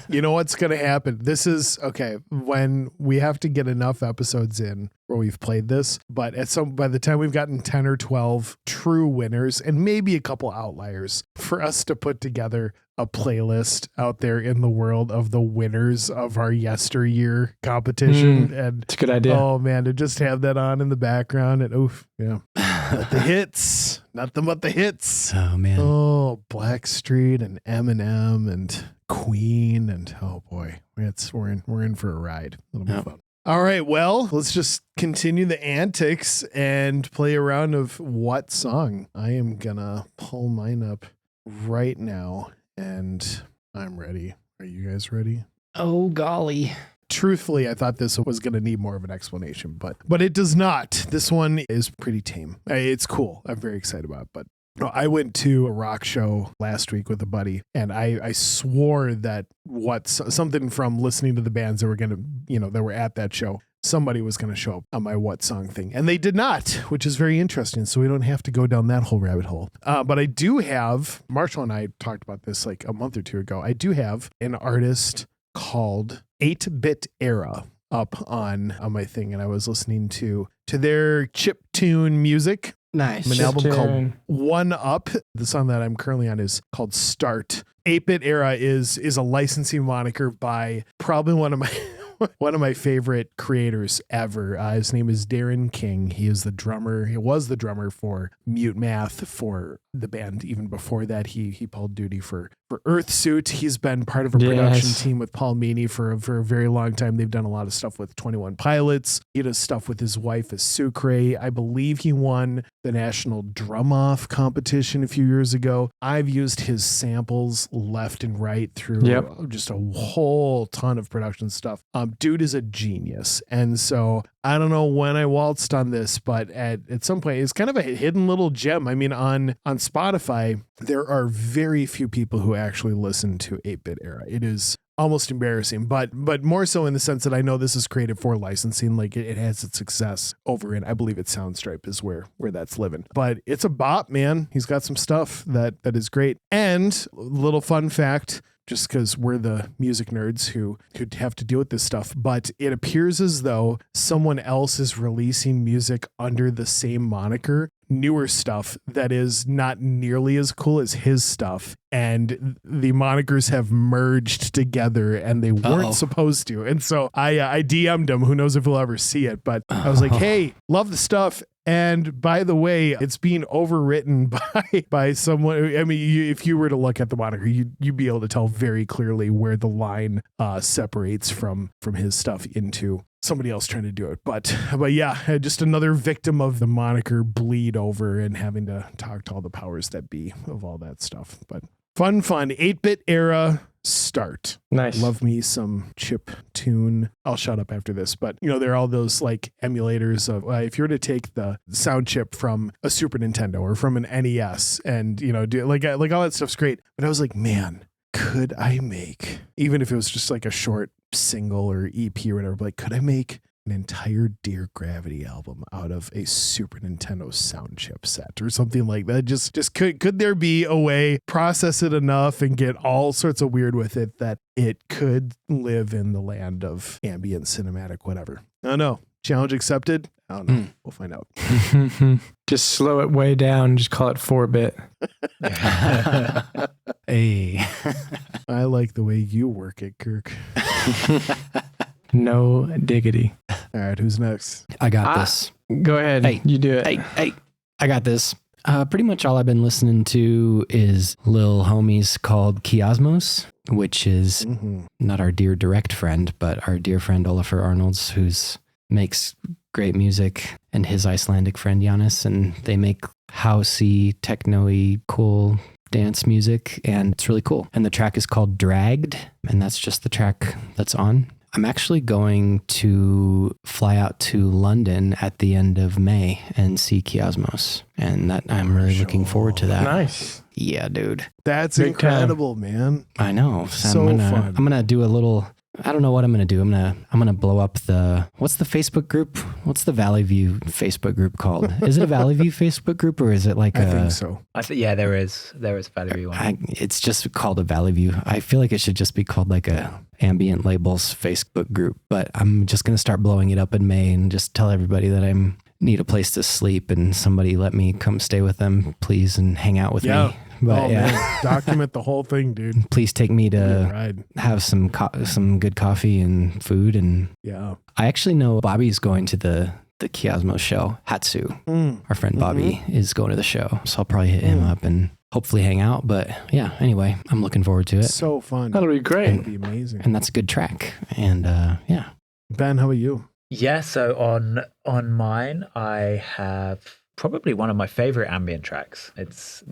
A: You know what's going to happen? This is okay. When we have to get enough episodes in where we've played this, but by the time we've gotten 10 or 12 true winners and maybe a couple outliers, for us to put together a playlist out there in the world of the winners of our yesteryear competition. And
D: it's a good idea.
A: Oh man, to just have that on in the background and the hits, nothing but the hits.
B: Oh man.
A: Oh, Blackstreet and Eminem and Queen and oh boy, we're in for a ride. It'll be fun. All right, well, let's just continue the antics and play a round of what song. I am gonna pull mine up right now, and I'm ready. Are you guys ready?
B: Oh golly.
A: Truthfully, I thought this was going to need more of an explanation, but it does not. This one is pretty tame. It's cool. I'm very excited about it, but I went to a rock show last week with a buddy, and I swore that something from listening to the bands that were going to, that were at that show, somebody was going to show up on my what song thing, and they did not, which is very interesting. So we don't have to go down that whole rabbit hole. But I do have, Marshall and I talked about this like a month or 2 ago. I do have an artist called 8-Bit Era up on my thing, and I was listening to their chiptune music.
B: Nice.
A: An album called One Up. The song that I'm currently on is called Start. 8-Bit Era is a licensing moniker by probably one of my favorite creators ever. His name is Darren King. He was the drummer for Mute Math, for the band. Even before that, he pulled duty for Earthsuit. He's been part of a production team with Paul Meany for a very long time. They've done a lot of stuff with 21 Pilots. He does stuff with his wife as Sucre. I believe he won the National Drum Off competition a few years ago. I've used his samples left and right through just a whole ton of production stuff. Dude is a genius. And so I don't know when I waltzed on this, but at some point, it's kind of a hidden little gem. I mean, on Spotify, there are very few people who actually listen to 8-Bit Era. It is almost embarrassing, but more so in the sense that I know this is created for licensing. Like it has its success over in, I believe it's Soundstripe is where that's living, but it's a bop, man. He's got some stuff that is great. And little fun fact, just because we're the music nerds who have to deal with this stuff, but it appears as though someone else is releasing music under the same moniker, newer stuff that is not nearly as cool as his stuff. And the monikers have merged together and they weren't supposed to. And so I DM'd him. Who knows if we'll ever see it, but I was like, hey, love the stuff. And by the way, it's being overwritten by someone. I mean, if you were to look at the moniker, you'd be able to tell very clearly where the line separates from his stuff into somebody else trying to do it. But yeah, just another victim of the moniker bleed over and having to talk to all the powers that be of all that stuff. But fun, 8-bit era start.
D: Nice.
A: Love me some chip tune. I'll shut up after this, but there are all those like emulators of if you were to take the sound chip from a Super Nintendo or from an NES and do like all that stuff's great. But I was like, man, could I make, even if it was just like a short single or EP or whatever, but like, could I make an entire Dear Gravity album out of a Super Nintendo sound chip set or something like that? Just could there be a way, process it enough and get all sorts of weird with it that it could live in the land of ambient, cinematic, whatever? I don't know. Challenge accepted? I don't know. We'll find out.
D: Just slow it way down. Just call it 4-bit.
B: Hey.
A: I like the way you work it, Kirk.
D: No diggity.
A: All right, who's next?
B: I got this.
D: Go ahead.
B: Hey,
D: you do it.
B: Hey, I got this. Pretty much all I've been listening to is Lil Homies called Kiasmos, which is not our dear direct friend, but our dear friend Olafur Arnolds, who's makes great music, and his Icelandic friend Giannis, and they make housey, techno-y, cool dance music, and it's really cool. And the track is called Dragged, and that's just the track that's on. I'm actually going to fly out to London at the end of May and see Kiasmos, and that I'm really looking forward to that.
D: Nice.
B: Yeah, dude.
A: That's
D: Big
A: incredible, man.
B: I know.
A: So fun.
B: I'm gonna do a little. I don't know what I'm gonna do. I'm gonna blow up what's the Facebook group? What's the Valley View Facebook group called? Is it a Valley View Facebook group or is it like
A: I think so.
C: Yeah, there is Valley View one.
B: It's just called a Valley View. I feel like it should just be called like a Ambient Labels Facebook group. But I'm just gonna start blowing it up in May and just tell everybody that I need a place to sleep and somebody let me come stay with them, please, and hang out with me. But
A: man, document the whole thing, dude.
B: Please take me to have some good coffee and food. And I actually know Bobby's going to the Kiasmos show. Hatsu, our friend Bobby, is going to the show. So I'll probably hit him up and hopefully hang out. But yeah, anyway, I'm looking forward to it.
A: So fun.
D: That'll be great.
A: That'll be amazing.
B: And that's a good track. And yeah.
A: Ben, how about you?
C: Yeah, so on mine, I have probably one of my favorite ambient tracks. It's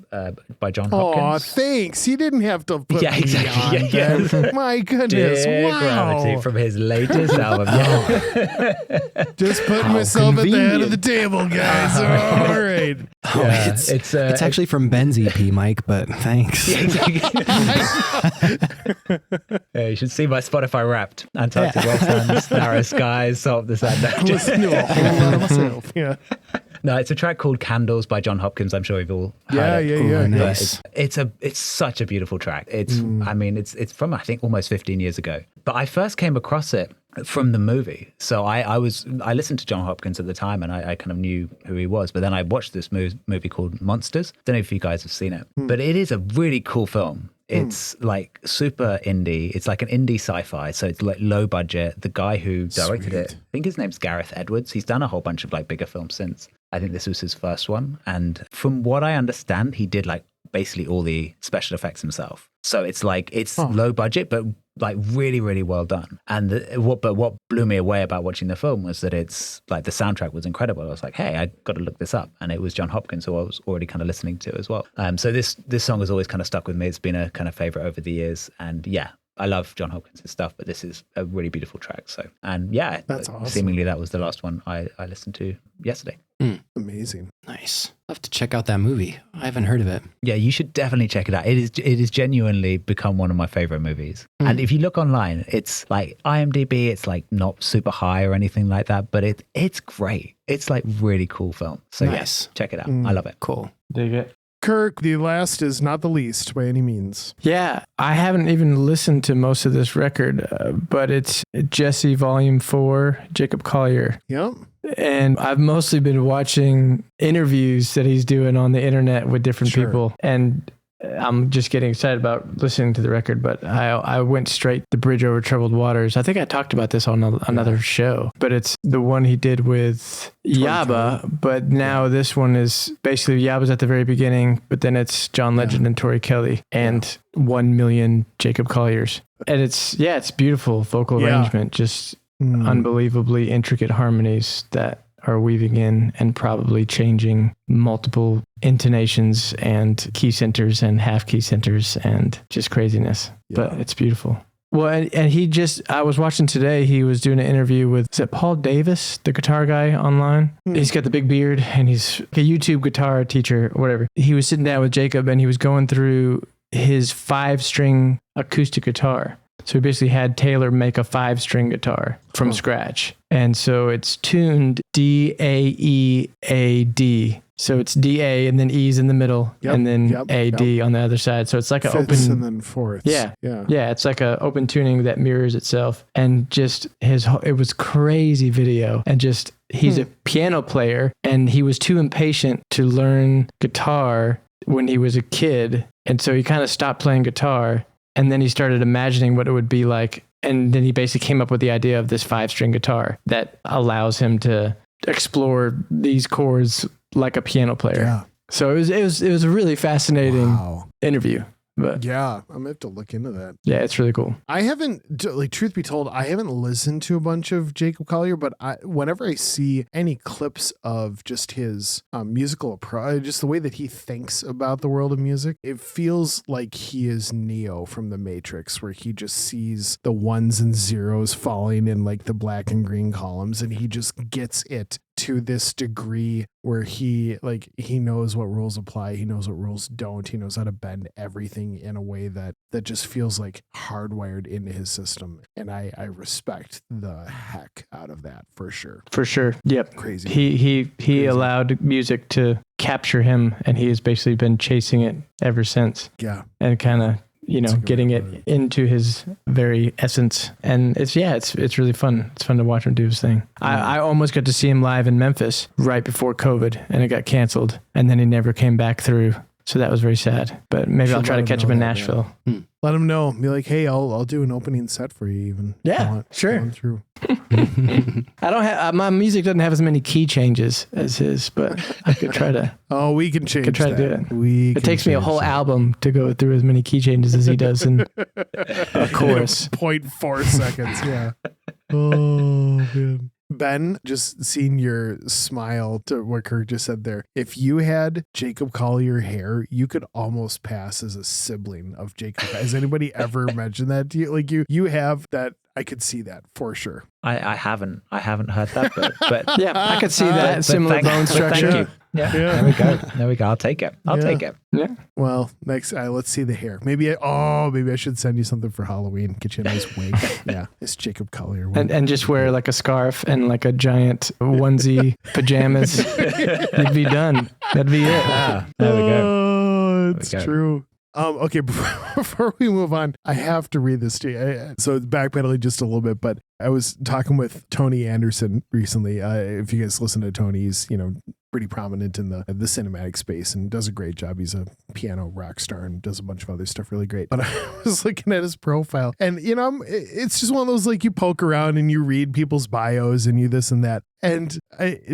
C: by Jon Hopkins.
A: Oh, thanks. You didn't have to put me
C: exactly.
A: on, Ben. My goodness.
C: Dear
A: wow.
C: Gravity from his latest album. Yeah.
A: Just putting myself at the head of the table, guys. All right.
B: Yeah, it's actually from Ben's EP, Mike, but thanks.
C: You should see my Spotify Wrapped. Antarctic Wetlands, Narrow Skies, Salt of the Sand.
A: Listen to a whole lot of myself. Yeah.
C: No, it's a track called Candles by Jon Hopkins. I'm sure you've all heard it.
A: Yeah.
B: Nice.
C: It's such a beautiful track. It's it's from I think almost 15 years ago. But I first came across it from the movie. So I listened to Jon Hopkins at the time and I kind of knew who he was. But then I watched this movie called Monsters. Don't know if you guys have seen it, but it is a really cool film. It's like super indie. It's like an indie sci-fi. So it's like low budget. The guy who directed it, I think his name's Gareth Edwards. He's done a whole bunch of like bigger films since. I think this was his first one. And from what I understand, he did like basically all the special effects himself. So it's like, low budget, but like really, really well done. And what blew me away about watching the film was that it's like the soundtrack was incredible. I was like, hey, I got to look this up. And it was Jon Hopkins, who I was already kind of listening to as well. So this song has always kind of stuck with me. It's been a kind of favorite over the years. And yeah, I love Jon Hopkins' stuff, but this is a really beautiful track. So, and yeah,
A: that's awesome.
C: Seemingly that was the last one I listened to yesterday.
A: Amazing. Amazing.
B: Nice. I'll have to check out that movie. I haven't heard of it.
C: Yeah, you should definitely check it out. It is genuinely become one of my favorite movies. And if you look online, it's like IMDb, it's like not super high or anything like that, but it's great. It's like really cool film. So yes, check it out. I love it.
B: Cool.
D: Dig it.
A: Kirk, the last is not the least by any means.
D: Yeah, I haven't even listened to most of this record, but it's Djesse Volume 4, Jacob Collier.
A: Yep.
D: And I've mostly been watching interviews that he's doing on the internet with different people. And I'm just getting excited about listening to the record, but I went straight to Bridge Over Troubled Waters. I think I talked about this on another show, but it's the one he did with Yaba, but now this one is basically Yaba's at the very beginning, but then it's John Legend and Tori Kelly and 1 million Jacob Colliers. And it's beautiful vocal arrangement, just unbelievably intricate harmonies that are weaving in and probably changing multiple intonations and key centers and half key centers and just craziness. But it's beautiful. Well, and I was watching today, he was doing an interview with, is it Paul Davis, the guitar guy online? He's got the big beard and he's a YouTube guitar teacher or whatever. He was sitting down with Jacob and he was going through his 5-string acoustic guitar. So he basically had Taylor make a 5-string guitar from scratch. And so it's tuned D-A-E-A-D. So it's D-A and then E's in the middle and then A-D on the other side. So it's like an open...
A: and then fourths.
D: Yeah. It's like an open tuning that mirrors itself. And just it was crazy video. And just, he's a piano player and he was too impatient to learn guitar when he was a kid. And so he kind of stopped playing guitar. And then he started imagining what it would be like. And then he basically came up with the idea of this 5-string guitar that allows him to explore these chords like a piano player. Yeah. So it was a really fascinating interview. But
A: yeah, I'm gonna have to look into that.
D: Yeah, it's really cool.
A: I haven't, like, truth be told, I haven't listened to a bunch of Jacob Collier, but whenever I see any clips of just his musical approach, just the way that he thinks about the world of music, it feels like he is Neo from the Matrix, where he just sees the ones and zeros falling in like the black and green columns, and he just gets it to this degree where he knows what rules apply, he knows what rules don't, he knows how to bend everything in a way that just feels like hardwired into his system. And I respect the heck out of that for sure.
D: For sure. Yep.
A: Crazy.
D: He allowed music to capture him, and he has basically been chasing it ever since. Yeah. And kind of, getting it into his very essence. And it's really fun. It's fun to watch him do his thing. I almost got to see him live in Memphis right before COVID, and it got canceled, and then he never came back through. So that was very sad, but maybe I'll try to catch him in Nashville.
A: Let him know. Be like, hey, I'll do an opening set for you even.
D: Yeah, sure. Through. I don't have, my music doesn't have as many key changes as his, but I could try to.
A: Oh, we can change.
D: Try to do it. It takes me a whole album to go through as many key changes as he does in a chorus.
A: 0.4 seconds. Yeah. Oh man. Ben, just seeing your smile to what Kirk just said there. If you had Jacob Collier hair, you could almost pass as a sibling of Jacob. Has anybody ever mentioned that to you? Like you have that. I could see that for sure.
C: I haven't heard that, but
D: yeah, I could see that similar bone structure.
C: Thank you. Yeah. There we go. I'll take it. Take it.
A: Yeah. Well, next, let's see the hair. Maybe I should send you something for Halloween. Get you a nice wig. Yeah, it's Jacob Collier.
D: And just wear like a scarf and like a giant onesie pajamas. You'd be done. That'd be it.
C: There we go.
A: Oh, it's true. Okay, before we move on, I have to read this to you. So it's backpedaling just a little bit, but I was talking with Tony Anderson recently. If you guys listen to Tony, he's, pretty prominent in the cinematic space and does a great job. He's a piano rock star and does a bunch of other stuff really great. But I was looking at his profile and, it's just one of those, like, you poke around and you read people's bios and you this and that. And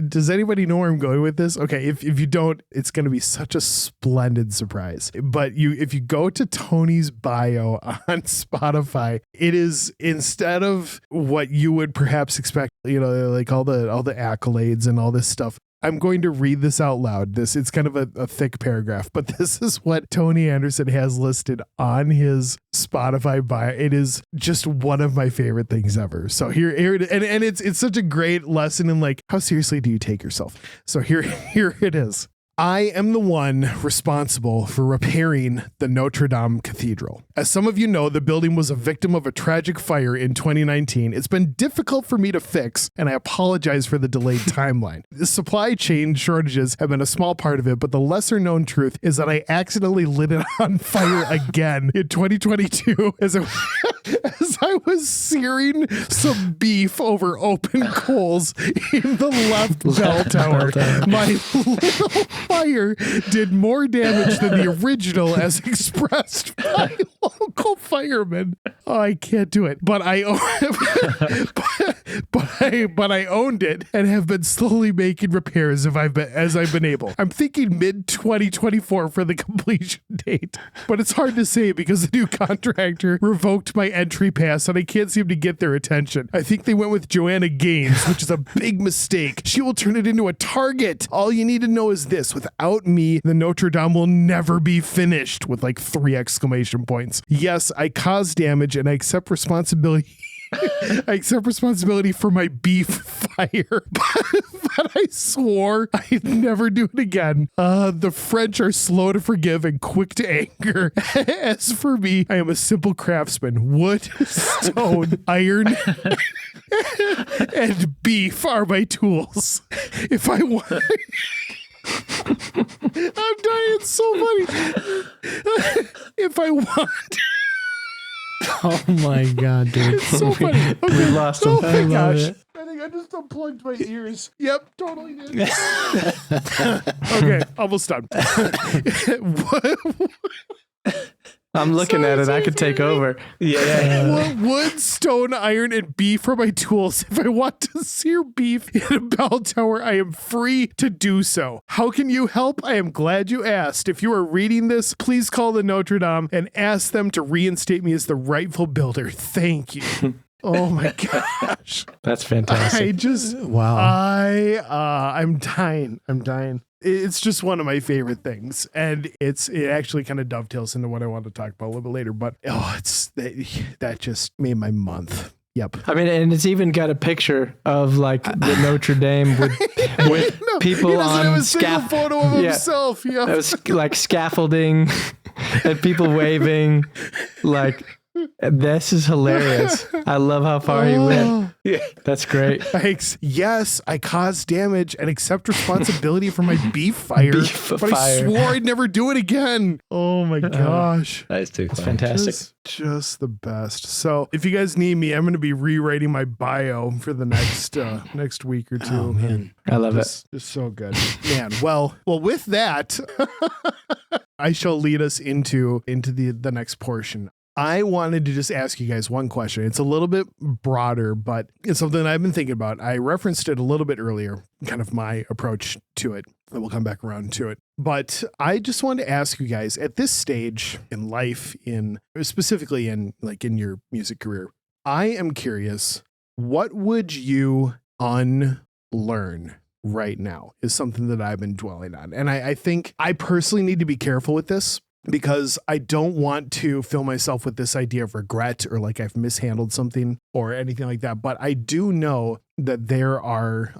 A: does anybody know where I'm going with this? Okay, if you don't, it's going to be such a splendid surprise. But if you go to Tony's bio on Spotify, it is, instead of what you would perhaps expect, like all the accolades and all this stuff, I'm going to read this out loud. It's kind of a thick paragraph, but this is what Tony Anderson has listed on his Spotify bio. It is just one of my favorite things ever. So here it is. And it's such a great lesson in like, how seriously do you take yourself? So here it is. I am the one responsible for repairing the Notre Dame Cathedral. As some of you know, the building was a victim of a tragic fire in 2019. It's been difficult for me to fix, and I apologize for the delayed timeline. The supply chain shortages have been a small part of it, but the lesser known truth is that I accidentally lit it on fire again in 2022 as I was searing some beef over open coals in the left bell tower. My little fire did more damage than the original as expressed by local firemen. Oh, I can't do it. But I owned it and have been slowly making repairs as I've been able. I'm thinking mid-2024 for the completion date. But it's hard to say because the new contractor revoked my entry pass and I can't seem to get their attention. I think they went with Joanna Gaines, which is a big mistake. She will turn it into a Target. All you need to know is this. Without me, the Notre Dame will never be finished, with like 3 exclamation points. Yes, I caused damage and I accept responsibility. I accept responsibility for my beef fire, but I swore I'd never do it again. The French are slow to forgive and quick to anger. As for me, I am a simple craftsman. Wood, stone, iron, and beef are my tools. If I want... I'm dying. It's so funny. If I want...
B: Oh my God, dude.
A: It's so funny. Okay.
D: We lost him.
A: Oh my gosh.
B: It.
A: I think I just unplugged my ears. Yep, totally did. Okay, almost done.
D: I'm looking at it. I could take over.
C: Yeah.
A: Wood, stone, iron, and beef are my tools. If I want to sear beef in a bell tower, I am free to do so. How can you help? I am glad you asked. If you are reading this, please call the Notre Dame and ask them to reinstate me as the rightful builder. Thank you. Oh my gosh.
D: That's fantastic.
B: Wow.
A: I'm dying. It's just one of my favorite things. And it actually kind of dovetails into what I want to talk about a little bit later. But that just made my month. Yep.
D: I mean, and it's even got a picture of like the Notre Dame with people on
A: photo of himself. Yeah.
D: It was like scaffolding and people waving. Like, this is hilarious. I love how far he went.
C: Yeah.
D: That's great.
A: Thanks. Yes, I caused damage and accept responsibility for my beef fire. I swore I'd never do it again. Oh my gosh.
C: That is too
D: That's
C: funny.
D: fantastic.
A: Just the best. So if you guys need me, I'm going to be rewriting my bio for the next week or two.
B: Oh, man.
D: I love it.
A: Just so good, man. Well, with that, I shall lead us into the next portion. I wanted to just ask you guys one question. It's a little bit broader, but it's something I've been thinking about. I referenced it a little bit earlier, kind of my approach to it. And we'll come back around to it. But I just wanted to ask you guys at this stage in life, specifically in your music career, I am curious, what would you unlearn right now is something that I've been dwelling on. And I think I personally need to be careful with this, because I don't want to fill myself with this idea of regret or like I've mishandled something or anything like that. But I do know that there are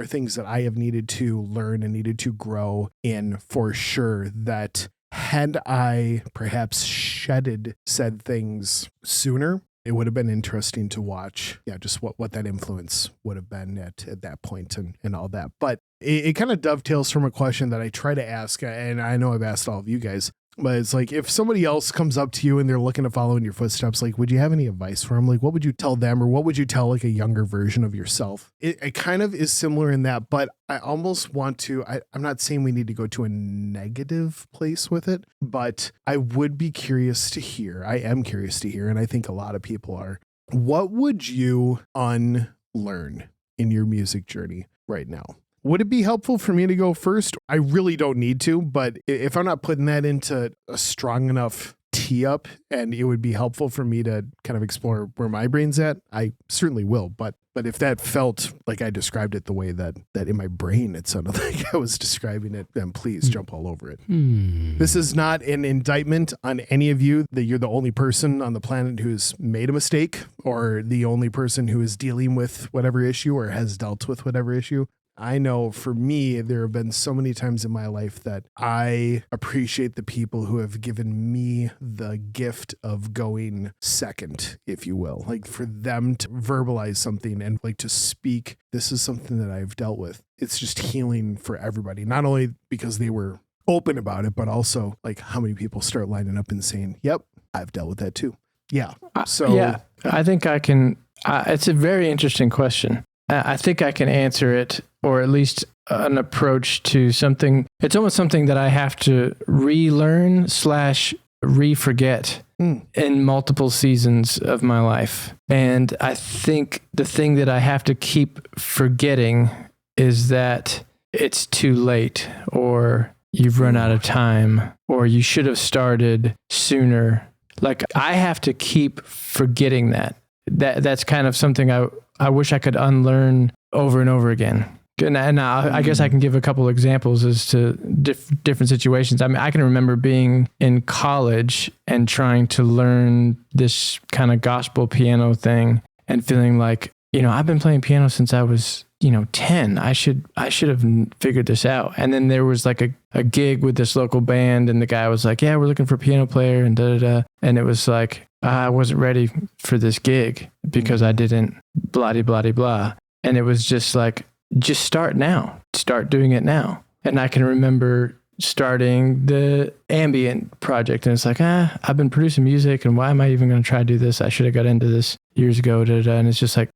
A: things that I have needed to learn and needed to grow in for sure, that had I perhaps shedded said things sooner, it would have been interesting to watch. Yeah, just what that influence would have been at that point and all that. But it kind of dovetails from a question that I try to ask, and I know I've asked all of you guys. But it's like, if somebody else comes up to you and they're looking to follow in your footsteps, like, would you have any advice for them? Like, what would you tell them, or what would you tell like a younger version of yourself? It kind of is similar in that, but I almost want to, I'm not saying we need to go to a negative place with it, but I would be curious to hear. I am curious to hear, and I think a lot of people are. What would you unlearn in your music journey right now? Would it be helpful for me to go first? I really don't need to, but if I'm not putting that into a strong enough tee up and it would be helpful for me to kind of explore where my brain's at, I certainly will. But if that felt like I described it the way that in my brain it sounded like I was describing it, then please jump all over it. This is not an indictment on any of you that you're the only person on the planet who's made a mistake or the only person who is dealing with whatever issue or has dealt with whatever issue. I know for me, there have been so many times in my life that I appreciate the people who have given me the gift of going second, if you will, like for them to verbalize something and like to speak. This is something that I've dealt with. It's just healing for everybody, not only because they were open about it, but also like how many people start lining up and saying, yep, I've dealt with that too. Yeah. So
D: yeah, I think I can. It's a very interesting question. I think I can answer it, or at least an approach to something. It's almost something that I have to relearn / re-forget in multiple seasons of my life. And I think the thing that I have to keep forgetting is that it's too late, or you've run out of time, or you should have started sooner. Like, I have to keep forgetting that. That's kind of something I wish I could unlearn over and over again. And I guess I can give a couple examples as to different situations. I mean, I can remember being in college and trying to learn this kind of gospel piano thing and feeling like, I've been playing piano since I was, 10. I should have figured this out. And then there was like a gig with this local band, and the guy was like, yeah, we're looking for a piano player and da-da-da. And it was like, I wasn't ready for this gig because I didn't blah, blah, blah, blah. And it was just like, just start now. Start doing it now. And I can remember starting the ambient project, and it's like, I've been producing music, and why am I even going to try to do this? I should have got into this years ago. Da-da-da. And it's just like,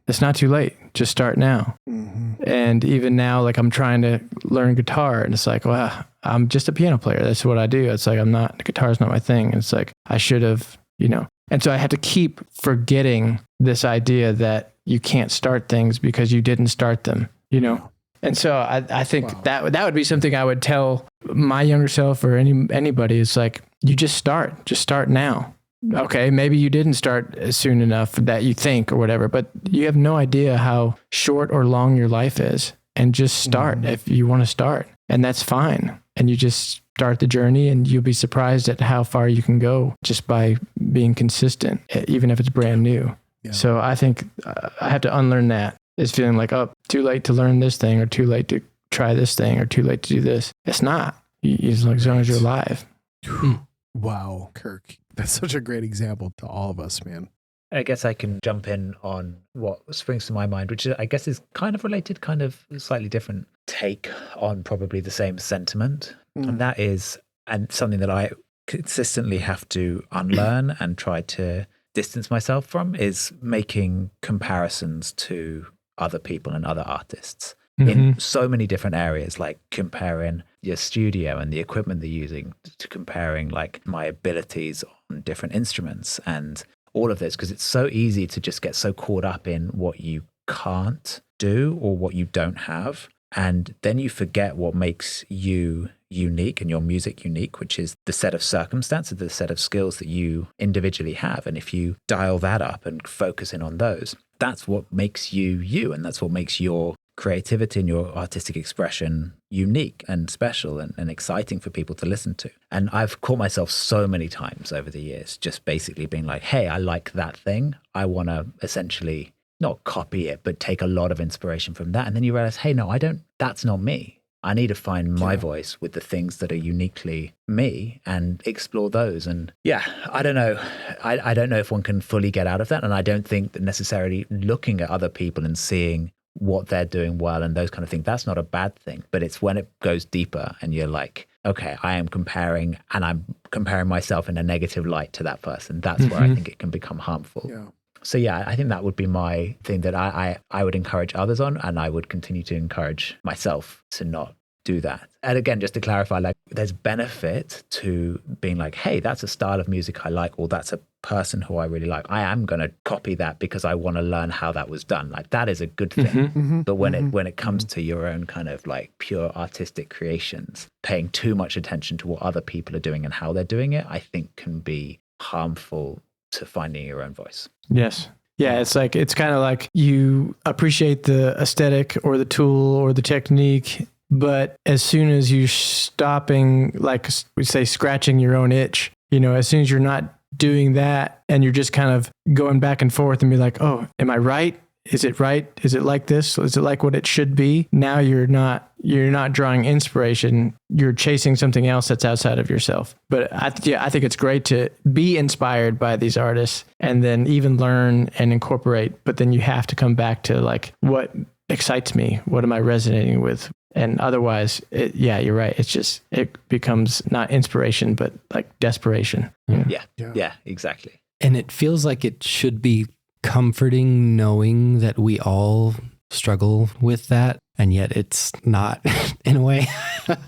D: it's not too late. Just start now. And even now, like, I'm trying to learn guitar, and it's like, well, I'm just a piano player. That's what I do. It's like, guitar's not my thing. And it's like, I should have, And so I had to keep forgetting this idea that you can't start things because you didn't start them, And so I think that would be something I would tell my younger self or anybody. It's like, you just start now. Okay, maybe you didn't start soon enough that you think or whatever, but you have no idea how short or long your life is. And just start if you want to start. And that's fine. And you just start the journey, and you'll be surprised at how far you can go just by being consistent, even if it's brand new. Yeah. So I think I have to unlearn that. Is feeling like, oh, too late to learn this thing, or too late to try this thing, or too late to do this. It's not. As long as you're alive.
A: Wow, Kirk. That's such a great example to all of us, man.
C: I guess I can jump in on what springs to my mind, which I guess is kind of related, kind of slightly different take on probably the same sentiment. And that is, and something that I consistently have to unlearn and try to distance myself from, is making comparisons to other people and other artists in so many different areas, like comparing your studio and the equipment they're using to comparing like my abilities on different instruments and all of this, because it's so easy to just get so caught up in what you can't do or what you don't have. And then you forget what makes you unique and your music unique, which is the set of circumstances, the set of skills that you individually have. And if you dial that up and focus in on those, that's what makes you you. And that's what makes your creativity and your artistic expression unique and special and exciting for people to listen to. And I've caught myself so many times over the years just basically being like, hey, I like that thing. I want to essentially not copy it, but take a lot of inspiration from that. And then you realize, hey, no, that's not me. I need to find my voice with the things that are uniquely me and explore those. And yeah, I don't know. I don't know if one can fully get out of that. And I don't think that necessarily looking at other people and seeing what they're doing well and those kind of things, that's not a bad thing. But it's when it goes deeper and you're like, okay, I am comparing, and I'm comparing myself in a negative light to that person. That's where I think it can become harmful. Yeah. So yeah, I think that would be my thing that I would encourage others on, and I would continue to encourage myself to not do that. And again, just to clarify, like there's benefit to being like, hey, that's a style of music I like, or that's a person who I really like. I am going to copy that because I want to learn how that was done. Like that is a good thing. But when it comes to your own kind of like pure artistic creations, paying too much attention to what other people are doing and how they're doing it, I think can be harmful to finding your own voice.
D: Yes. Yeah, it's kind of like you appreciate the aesthetic or the tool or the technique, but as soon as you're stopping, like we say, scratching your own itch, as soon as you're not doing that and you're just kind of going back and forth and be like, oh, am I right? Is it right? Is it like this? Is it like what it should be? Now you're not drawing inspiration. You're chasing something else that's outside of yourself. But I think it's great to be inspired by these artists and then even learn and incorporate. But then you have to come back to like, what excites me? What am I resonating with? And otherwise, you're right. It becomes not inspiration, but like desperation.
C: Yeah, exactly.
B: And it feels like it should be comforting knowing that we all struggle with that, and yet it's not in a way.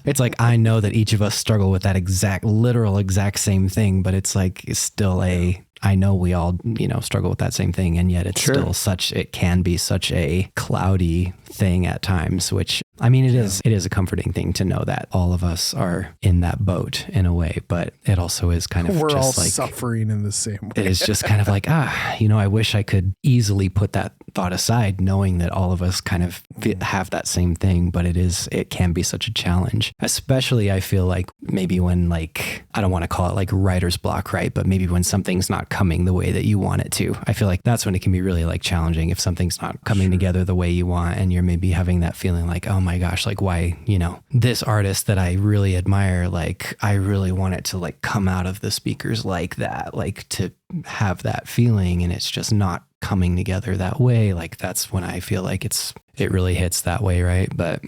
B: It's like, I know that each of us struggle with that literal exact same thing, but it's like, it's still I know we all, struggle with that same thing. And yet it's still it can be such a cloudy thing at times, which I mean, it is a comforting thing to know that all of us are in that boat in a way, but it also is kind of
A: we're
B: just
A: all
B: like
A: suffering in the same way.
B: It is just kind of like, I wish I could easily put that thought aside, knowing that all of us kind of have that same thing, but it can be such a challenge, especially I feel like maybe when like, I don't want to call it like writer's block, right? But maybe when something's not coming the way that you want it to, I feel like that's when it can be really like challenging if something's not coming together the way you want. And you're maybe having that feeling like, oh my gosh, like why, this artist that I really admire, like I really want it to like come out of the speakers like that, like to have that feeling, and it's just not coming together that way. Like that's when I feel like it really hits that way, right? But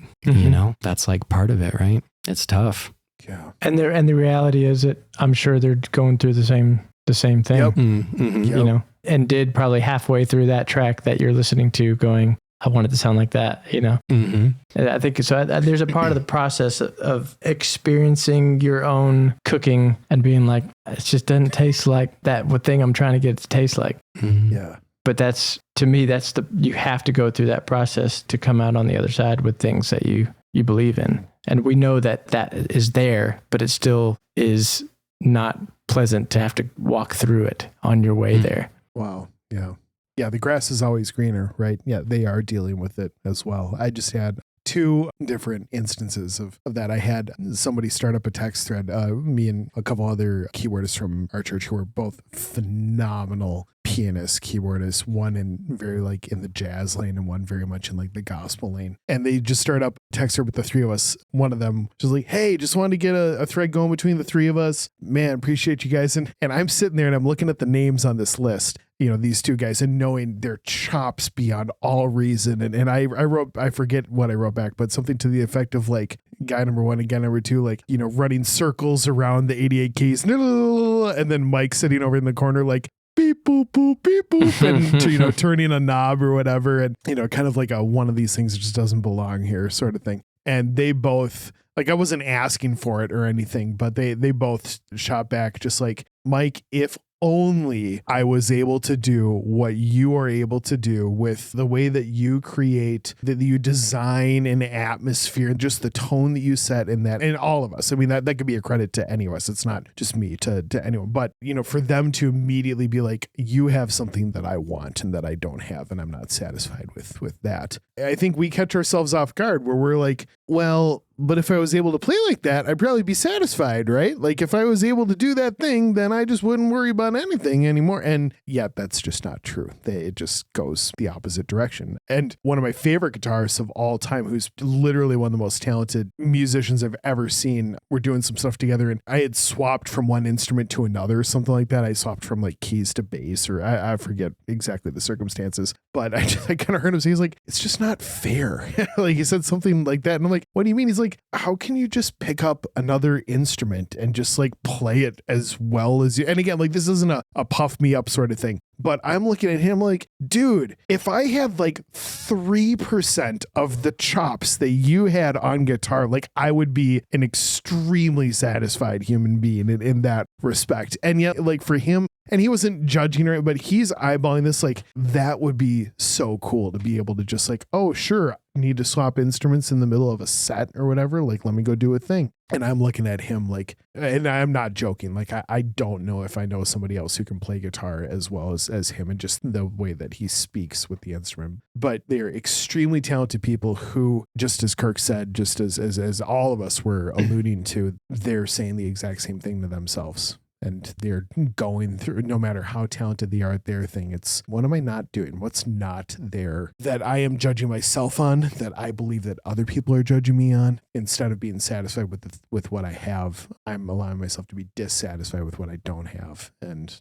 B: that's like part of it, right? It's tough.
A: Yeah.
D: And the reality is that I'm sure they're going through the same thing.
A: Yep.
D: And did probably halfway through that track that you're listening to going, I want it to sound like that, And I think so. There's a part of the process of experiencing your own cooking and being like, it just doesn't taste like that thing I'm trying to get it to taste like.
A: Yeah.
D: But to me, you have to go through that process to come out on the other side with things that you believe in. And we know that is there, but it still is not pleasant to have to walk through it on your way there.
A: Wow. Yeah. Yeah, the grass is always greener, right? Yeah, they are dealing with it as well. I just had 2 different instances of that. I had somebody start up a text thread, me and a couple other keyboardists from our church who were both phenomenal pianists, keyboardists, one in very like in the jazz lane and one very much in like the gospel lane. And they just started up a text thread with the 3 of us. One of them was like, hey, just wanted to get a thread going between the 3 of us. Man, appreciate you guys. And I'm sitting there and I'm looking at the names on this list. These 2 guys, and knowing their chops beyond all reason. And I forget what I wrote back, but something to the effect of like guy number 1 and guy number 2, like, running circles around the 88 keys. And then Mike sitting over in the corner, like, beep, boop, boop, beep, boop, and, turning a knob or whatever. And, kind of like one of these things just doesn't belong here sort of thing. And they both, like, I wasn't asking for it or anything, but they both shot back just like, Mike, if only I was able to do what you are able to do with the way that you create, that you design an atmosphere, and just the tone that you set in that, and all of us. I mean, that could be a credit to any of us. It's not just me, to anyone, but for them to immediately be like, you have something that I want and that I don't have, and I'm not satisfied with that. I think we catch ourselves off guard where we're like, well, but if I was able to play like that, I'd probably be satisfied, right? Like if I was able to do that thing, then I just wouldn't worry about anything anymore. And yeah, that's just not true. It just goes the opposite direction. And one of my favorite guitarists of all time, who's literally one of the most talented musicians I've ever seen, we're doing some stuff together, and I had swapped from one instrument to another, something like that. I swapped from like keys to bass, or I forget exactly the circumstances, but I kind of heard him say, he's like, it's just not fair. Like he said something like that. And I'm like, what do you mean? He's like, like, how can you just pick up another instrument and just like play it as well as you? And again, like this isn't a puff me up sort of thing, but I'm looking at him like, dude, if I had like 3% of the chops that you had on guitar, like I would be an extremely satisfied human being in that respect. And yet like for him, and he wasn't judging her, but he's eyeballing this like, that would be so cool to be able to just like, oh, sure, need to swap instruments in the middle of a set or whatever. Like, let me go do a thing. And I'm looking at him like, and I'm not joking. Like, I don't know if I know somebody else who can play guitar as well as him and just the way that he speaks with the instrument. But they're extremely talented people who, just as Kirk said, just as all of us were alluding to, they're saying the exact same thing to themselves. And they're going through, no matter how talented they are at their thing, it's what am I not doing? What's not there that I am judging myself on, that I believe that other people are judging me on? Instead of being satisfied with what I have, I'm allowing myself to be dissatisfied with what I don't have. And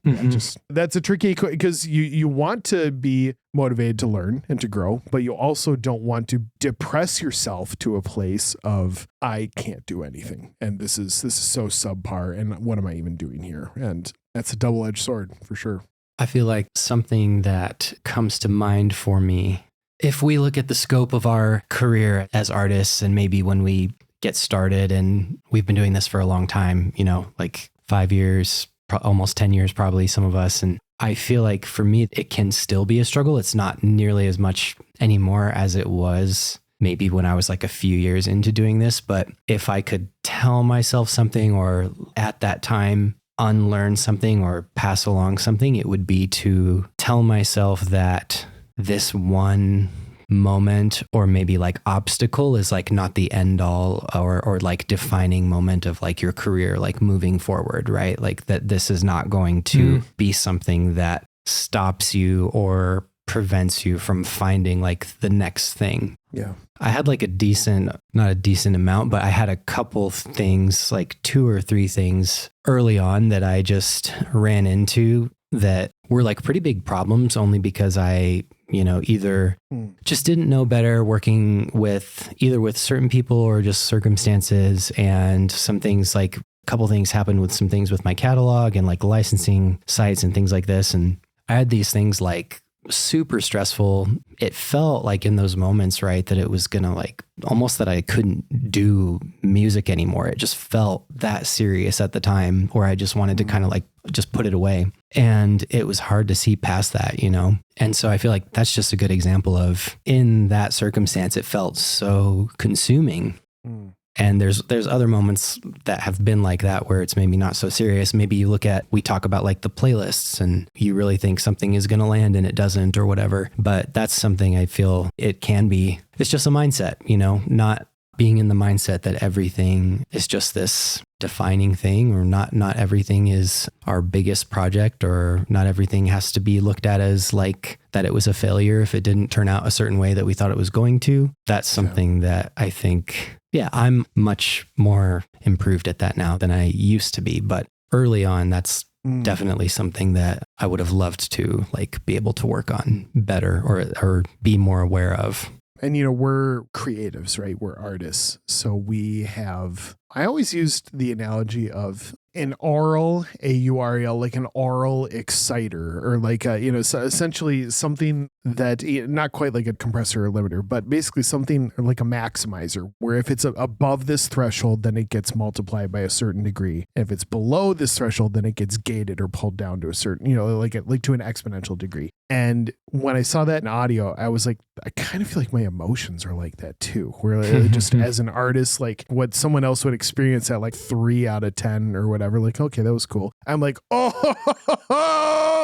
A: that's a tricky, because you want to be motivated to learn and to grow, but you also don't want to depress yourself to a place of I can't do anything and this is so subpar and what am I even doing here? And that's a double-edged sword for sure.
B: I feel like something that comes to mind for me, if we look at the scope of our career as artists and maybe when we get started, and we've been doing this for a long time, like 5 years, almost 10 years, probably some of us. And I feel like for me, it can still be a struggle. It's not nearly as much anymore as it was maybe when I was like a few years into doing this. But if I could tell myself something, or at that time unlearn something or pass along something, it would be to tell myself that this one moment or maybe like obstacle is like not the end all or like defining moment of like your career, like moving forward, right? Like that this is not going to be something that stops you or prevents you from finding like the next thing.
A: Yeah.
B: I had like not a decent amount, but I had a couple things, like 2 or 3 things early on that I just ran into that were like pretty big problems, only because I either just didn't know better working with certain people or just circumstances. And some things, like a couple things happened with some things with my catalog and like licensing sites and things like this. And I had these things like super stressful. It felt like in those moments, right, that it was gonna like almost that I couldn't do music anymore. It just felt that serious at the time, or I just wanted to kind of like just put it away. And it was hard to see past that, And so I feel like that's just a good example of, in that circumstance, it felt so consuming. And there's other moments that have been like that where it's maybe not so serious. Maybe we talk about like the playlists and you really think something is going to land and it doesn't or whatever. But that's something I feel it can be. It's just a mindset, not being in the mindset that everything is just this defining thing, or not everything is our biggest project, or not everything has to be looked at as like that it was a failure if it didn't turn out a certain way that we thought it was going to. That's something that I think, I'm much more improved at that now than I used to be. But early on, that's definitely something that I would have loved to like be able to work on better or be more aware of.
A: And, we're creatives, right? We're artists. So I always used the analogy of an aural, AURL, like an aural exciter, or like, so essentially something that, not quite like a compressor or limiter, but basically something like a maximizer, where if it's above this threshold, then it gets multiplied by a certain degree. And if it's below this threshold, then it gets gated or pulled down to a certain, like to an exponential degree. And when I saw that in audio, I was like, I kind of feel like my emotions are like that too, where just as an artist, like what someone else would experience at like 3 out of 10 or whatever, like, okay, that was cool. I'm like, oh,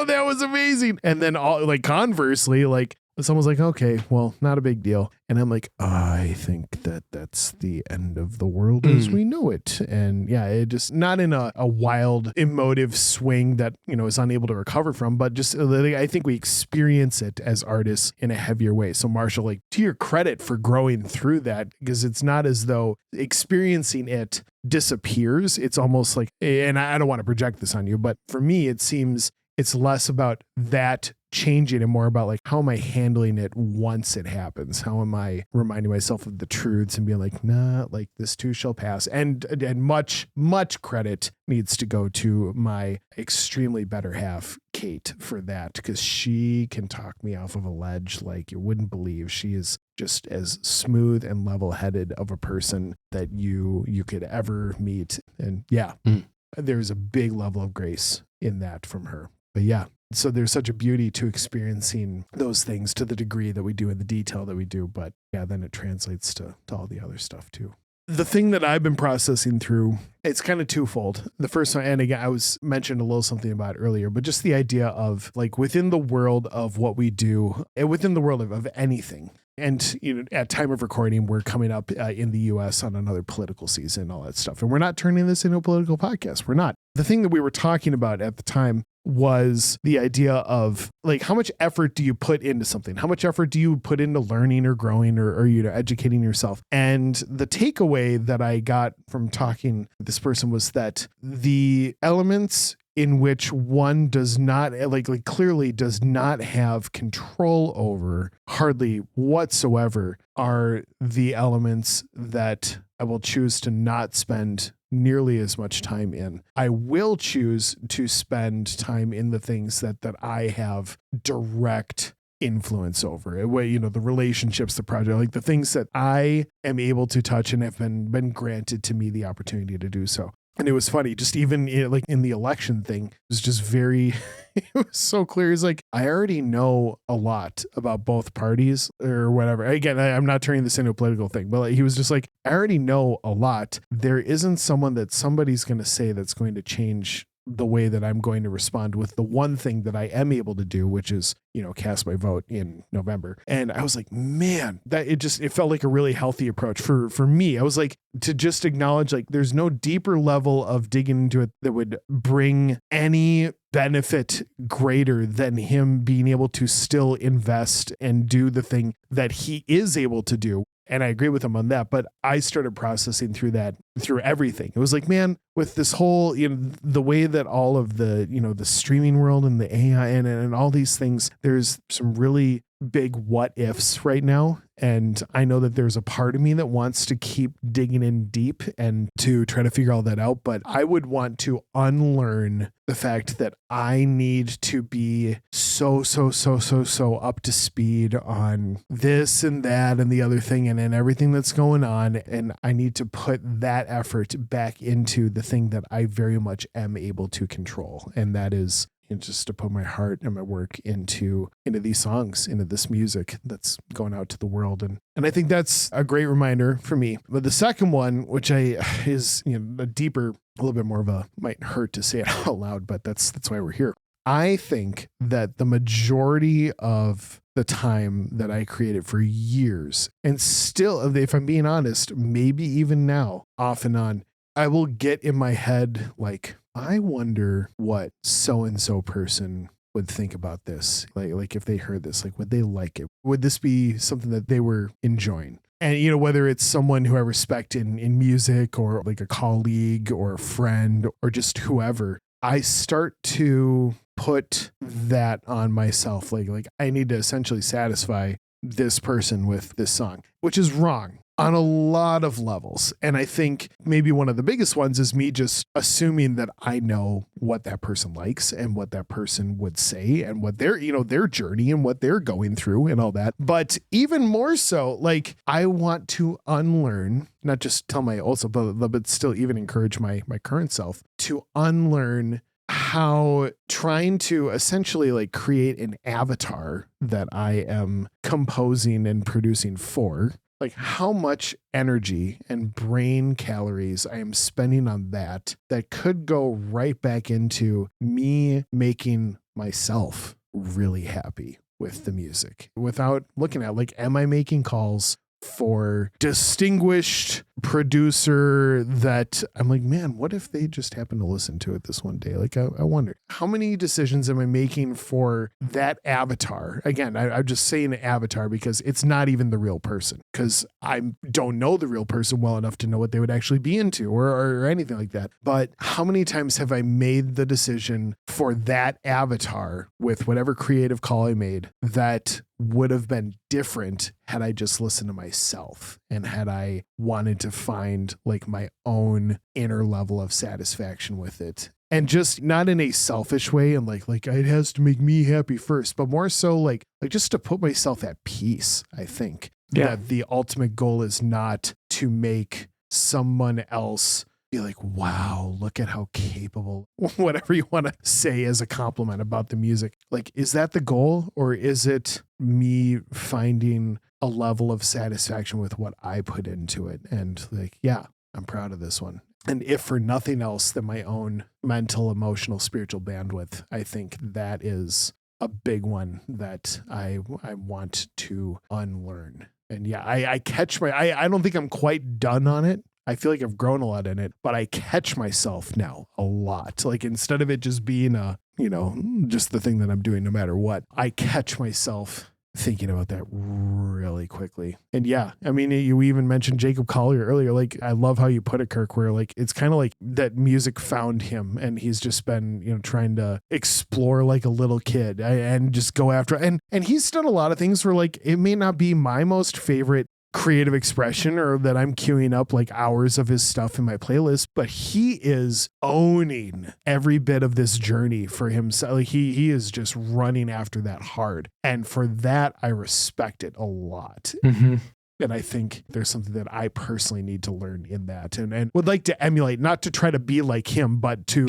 A: that was amazing. And then conversely, like someone's like, okay, well, not a big deal. And I'm like, I think that's the end of the world as we know it. And it just not in a wild emotive swing that, is unable to recover from, but just I think we experience it as artists in a heavier way. So Marshall, like, to your credit for growing through that, because it's not as though experiencing it disappears. It's almost like, and I don't want to project this on you, but for me, it seems it's less about that changing and more about like, how am I handling it once it happens? How am I reminding myself of the truths and being like, nah, like this too shall pass. And much credit needs to go to my extremely better half, Kate, for that, because she can talk me off of a ledge like you wouldn't believe. She is just as smooth and level-headed of a person that you could ever meet. And yeah, there's a big level of grace in that from her. But yeah, so there's such a beauty to experiencing those things to the degree that we do in the detail that we do. But yeah, then it translates to all the other stuff too. The thing that I've been processing through, it's kind of twofold. The first one, and again, I was mentioned a little something about it earlier, but just the idea of like within the world of what we do and within the world of anything. And at time of recording, we're coming up in the U.S. on another political season, all that stuff. And we're not turning this into a political podcast. We're not. The thing that we were talking about at the time was the idea of like, how much effort do you put into something? How much effort do you put into learning or growing or educating yourself? And the takeaway that I got from talking to this person was that the elements in which one does not like clearly does not have control over hardly whatsoever are the elements that I will choose to not spend nearly as much time in. I will choose to spend time in the things that I have direct influence over it. The relationships, the project, like the things that I am able to touch and have been granted to me the opportunity to do so. And it was funny, just even in the election thing, it was just very, it was so clear. He's like, I already know a lot about both parties or whatever. Again, I'm not turning this into a political thing, but he was just like, I already know a lot. There isn't someone that somebody's going to say that's going to change the way that I'm going to respond with the one thing that I am able to do, which is, cast my vote in November. And I was like, man, it felt like a really healthy approach for me. I was like, to just acknowledge, like, there's no deeper level of digging into it that would bring any benefit greater than him being able to still invest and do the thing that he is able to do. And I agree with him on that, but I started processing through everything. It was like, man, with this whole, the way that all of the, the streaming world and the AI and all these things, there's some really big what ifs right now. And I know that there's a part of me that wants to keep digging in deep and to try to figure all that out. But I would want to unlearn the fact that I need to be so up to speed on this and that and the other thing and everything that's going on. And I need to put that effort back into the thing that I very much am able to control. And that is just to put my heart and my work into these songs, into this music that's going out to the world. And I think that's a great reminder for me. But the second one, which is a deeper, a little bit more of a, might hurt to say it out loud, but that's why we're here. I think that the majority of the time that I created for years, and still, if I'm being honest, maybe even now, off and on, I will get in my head like, I wonder what so-and-so person would think about this. Like if they heard this, like, would they like it? Would this be something that they were enjoying? And, whether it's someone who I respect in music or like a colleague or a friend or just whoever, I start to put that on myself. Like I need to essentially satisfy this person with this song, which is wrong on a lot of levels. And I think maybe one of the biggest ones is me just assuming that I know what that person likes and what that person would say and what their journey and what they're going through and all that. But even more so, like, I want to unlearn, not just tell my old self, but still even encourage my current self to unlearn how trying to essentially like create an avatar that I am composing and producing for, like how much energy and brain calories I am spending on that could go right back into me making myself really happy with the music without looking at like, am I making calls for distinguished producer that I'm like, man, what if they just happen to listen to it this one day? Like, I wonder how many decisions am I making for that avatar? Again, I'm just saying avatar because it's not even the real person, because I don't know the real person well enough to know what they would actually be into or anything like that. But how many times have I made the decision for that avatar with whatever creative call I made that would have been different had I just listened to myself and had I wanted to find like my own inner level of satisfaction with it, and just not in a selfish way and like it has to make me happy first, but more so like just to put myself at peace. I think that the ultimate goal is not to make someone else be like, wow, look at how capable, whatever you want to say as a compliment about the music. Like, is that the goal, or is it me finding a level of satisfaction with what I put into it? And like, yeah, I'm proud of this one. And if for nothing else than my own mental, emotional, spiritual bandwidth, I think that is a big one that I want to unlearn. And yeah, I catch I don't think I'm quite done on it. I feel like I've grown a lot in it, but I catch myself now a lot. Like, instead of it just being just the thing that I'm doing no matter what, I catch myself thinking about that really quickly. And yeah, I mean, you even mentioned Jacob Collier earlier. Like, I love how you put it, Kirk, where like, it's kind of like that music found him and he's just been, trying to explore like a little kid and just go after it. And he's done a lot of things where like, it may not be my most favorite creative expression or that I'm queuing up like hours of his stuff in my playlist, but he is owning every bit of this journey for himself. Like, he is just running after that hard. And for that, I respect it a lot. Mm-hmm. And I think there's something that I personally need to learn in that and would like to emulate, not to try to be like him, but to,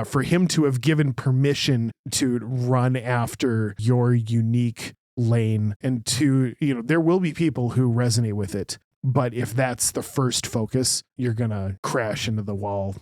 A: for him to have given permission to run after your unique lane, and to, there will be people who resonate with it, but if that's the first focus, you're gonna crash into the wall,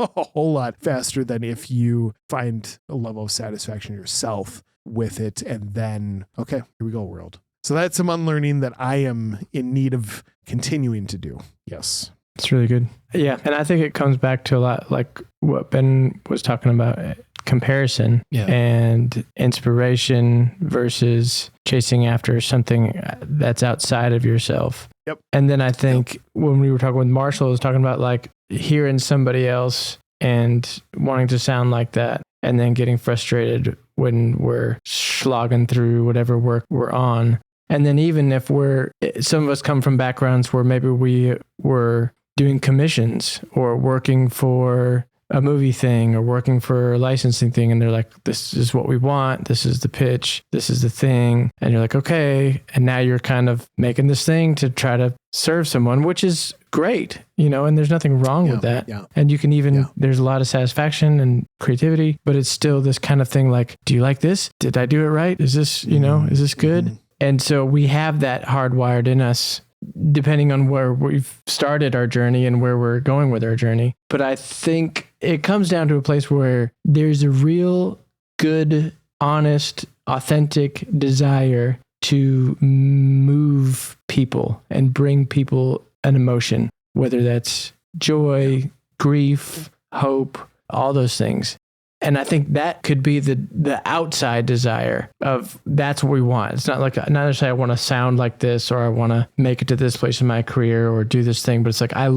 A: a whole lot faster than if you find a level of satisfaction yourself with it. And then, okay, here we go, world. So that's some unlearning that I am in need of continuing to do. Yes.
D: It's really good. Yeah. And I think it comes back to a lot like what Ben was talking about, comparison and inspiration versus chasing after something that's outside of yourself.
A: Yep.
D: And then I think when we were talking with Marshall, I was talking about like hearing somebody else and wanting to sound like that, and then getting frustrated when we're slogging through whatever work we're on. And then even if some of us come from backgrounds where maybe we were doing commissions or working for a movie thing or working for a licensing thing, and they're like, this is what we want, this is the pitch, this is the thing, and you're like, okay, and now you're kind of making this thing to try to serve someone, which is great, and there's nothing wrong with that. And you can even there's a lot of satisfaction and creativity, but it's still this kind of thing like, do you like this? Did I do it right? Is this is this good? Mm-hmm. And so we have that hardwired in us, depending on where we've started our journey and where we're going with our journey. But I think it comes down to a place where there's a real good, honest, authentic desire to move people and bring people an emotion, whether that's joy, grief, hope, all those things. And I think that could be the outside desire of that's what we want. It's not not necessarily I want to sound like this or I want to make it to this place in my career or do this thing, but it's like I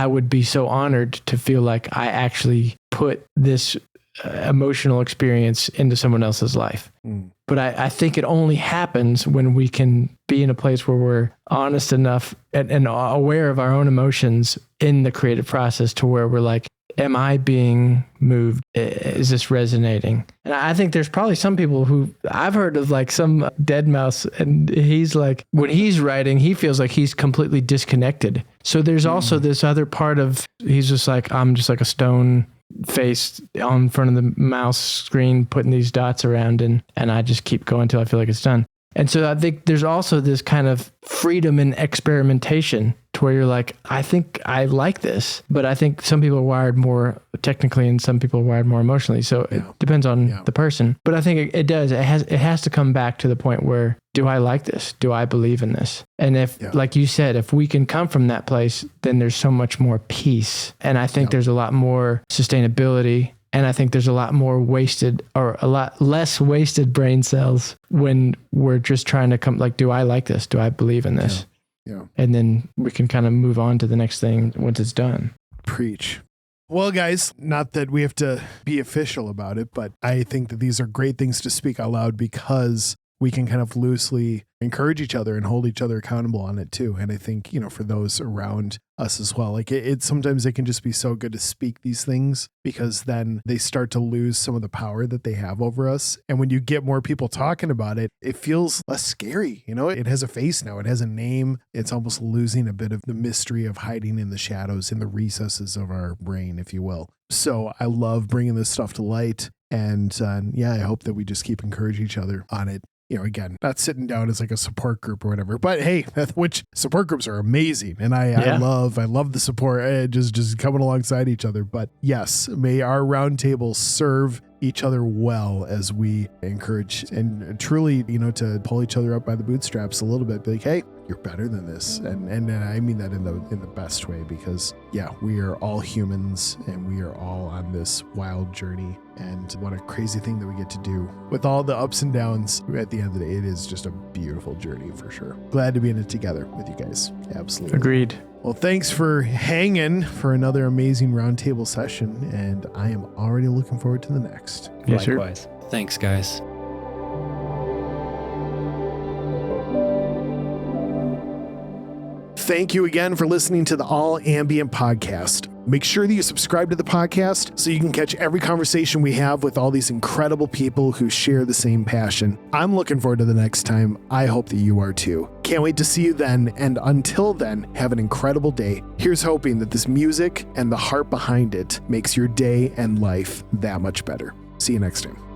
D: would be so honored to feel like I actually put this emotional experience into someone else's life. Mm. But I think it only happens when we can be in a place where we're honest enough and aware of our own emotions in the creative process to where we're like, am I being moved? Is this resonating? And I think there's probably some people who I've heard of, like some dead mouse, and he's like, when he's writing, he feels like he's completely disconnected. So there's also this other part of, he's just like, I'm just like a stone face on front of the mouse screen, putting these dots around, and I just keep going until I feel like it's done. And so I think there's also this kind of freedom in experimentation to where you're like, I think I like this, but I think some people are wired more technically, and some people are wired more emotionally. So it depends on the person. But I think it does. It has to come back to the point where, do I like this? Do I believe in this? And if, like you said, if we can come from that place, then there's so much more peace. And I think there's a lot more sustainability. And I think there's a lot more wasted, or a lot less wasted brain cells when we're just trying to come, like, do I like this? Do I believe in this? Yeah. And then we can kind of move on to the next thing once it's done.
A: Preach. Well, guys, not that we have to be official about it, but I think that these are great things to speak out loud because we can kind of loosely encourage each other and hold each other accountable on it too. And I think, for those around us as well, like sometimes it can just be so good to speak these things because then they start to lose some of the power that they have over us. And when you get more people talking about it, it feels less scary. It has a face now. It has a name. It's almost losing a bit of the mystery of hiding in the shadows, in the recesses of our brain, if you will. So I love bringing this stuff to light. And I hope that we just keep encouraging each other on it. Again, not sitting down as like a support group or whatever, but hey, which support groups are amazing. And I love the support, just coming alongside each other. But yes, may our roundtable serve each other well as we encourage and truly, to pull each other up by the bootstraps a little bit. Be like, hey, you're better than this. And I mean that in the best way, because we are all humans and we are all on this wild journey. And what a crazy thing that we get to do with all the ups and downs. At the end of the day, it is just a beautiful journey for sure. Glad to be in it together with you guys. Absolutely.
D: Agreed.
A: Well, thanks for hanging for another amazing roundtable session. And I am already looking forward to the next.
D: Yes,
C: Likewise.
D: Sir.
B: Thanks, guys.
A: Thank you again for listening to the All Ambient podcast. Make sure that you subscribe to the podcast so you can catch every conversation we have with all these incredible people who share the same passion. I'm looking forward to the next time. I hope that you are too. Can't wait to see you then. And until then, have an incredible day. Here's hoping that this music and the heart behind it makes your day and life that much better. See you next time.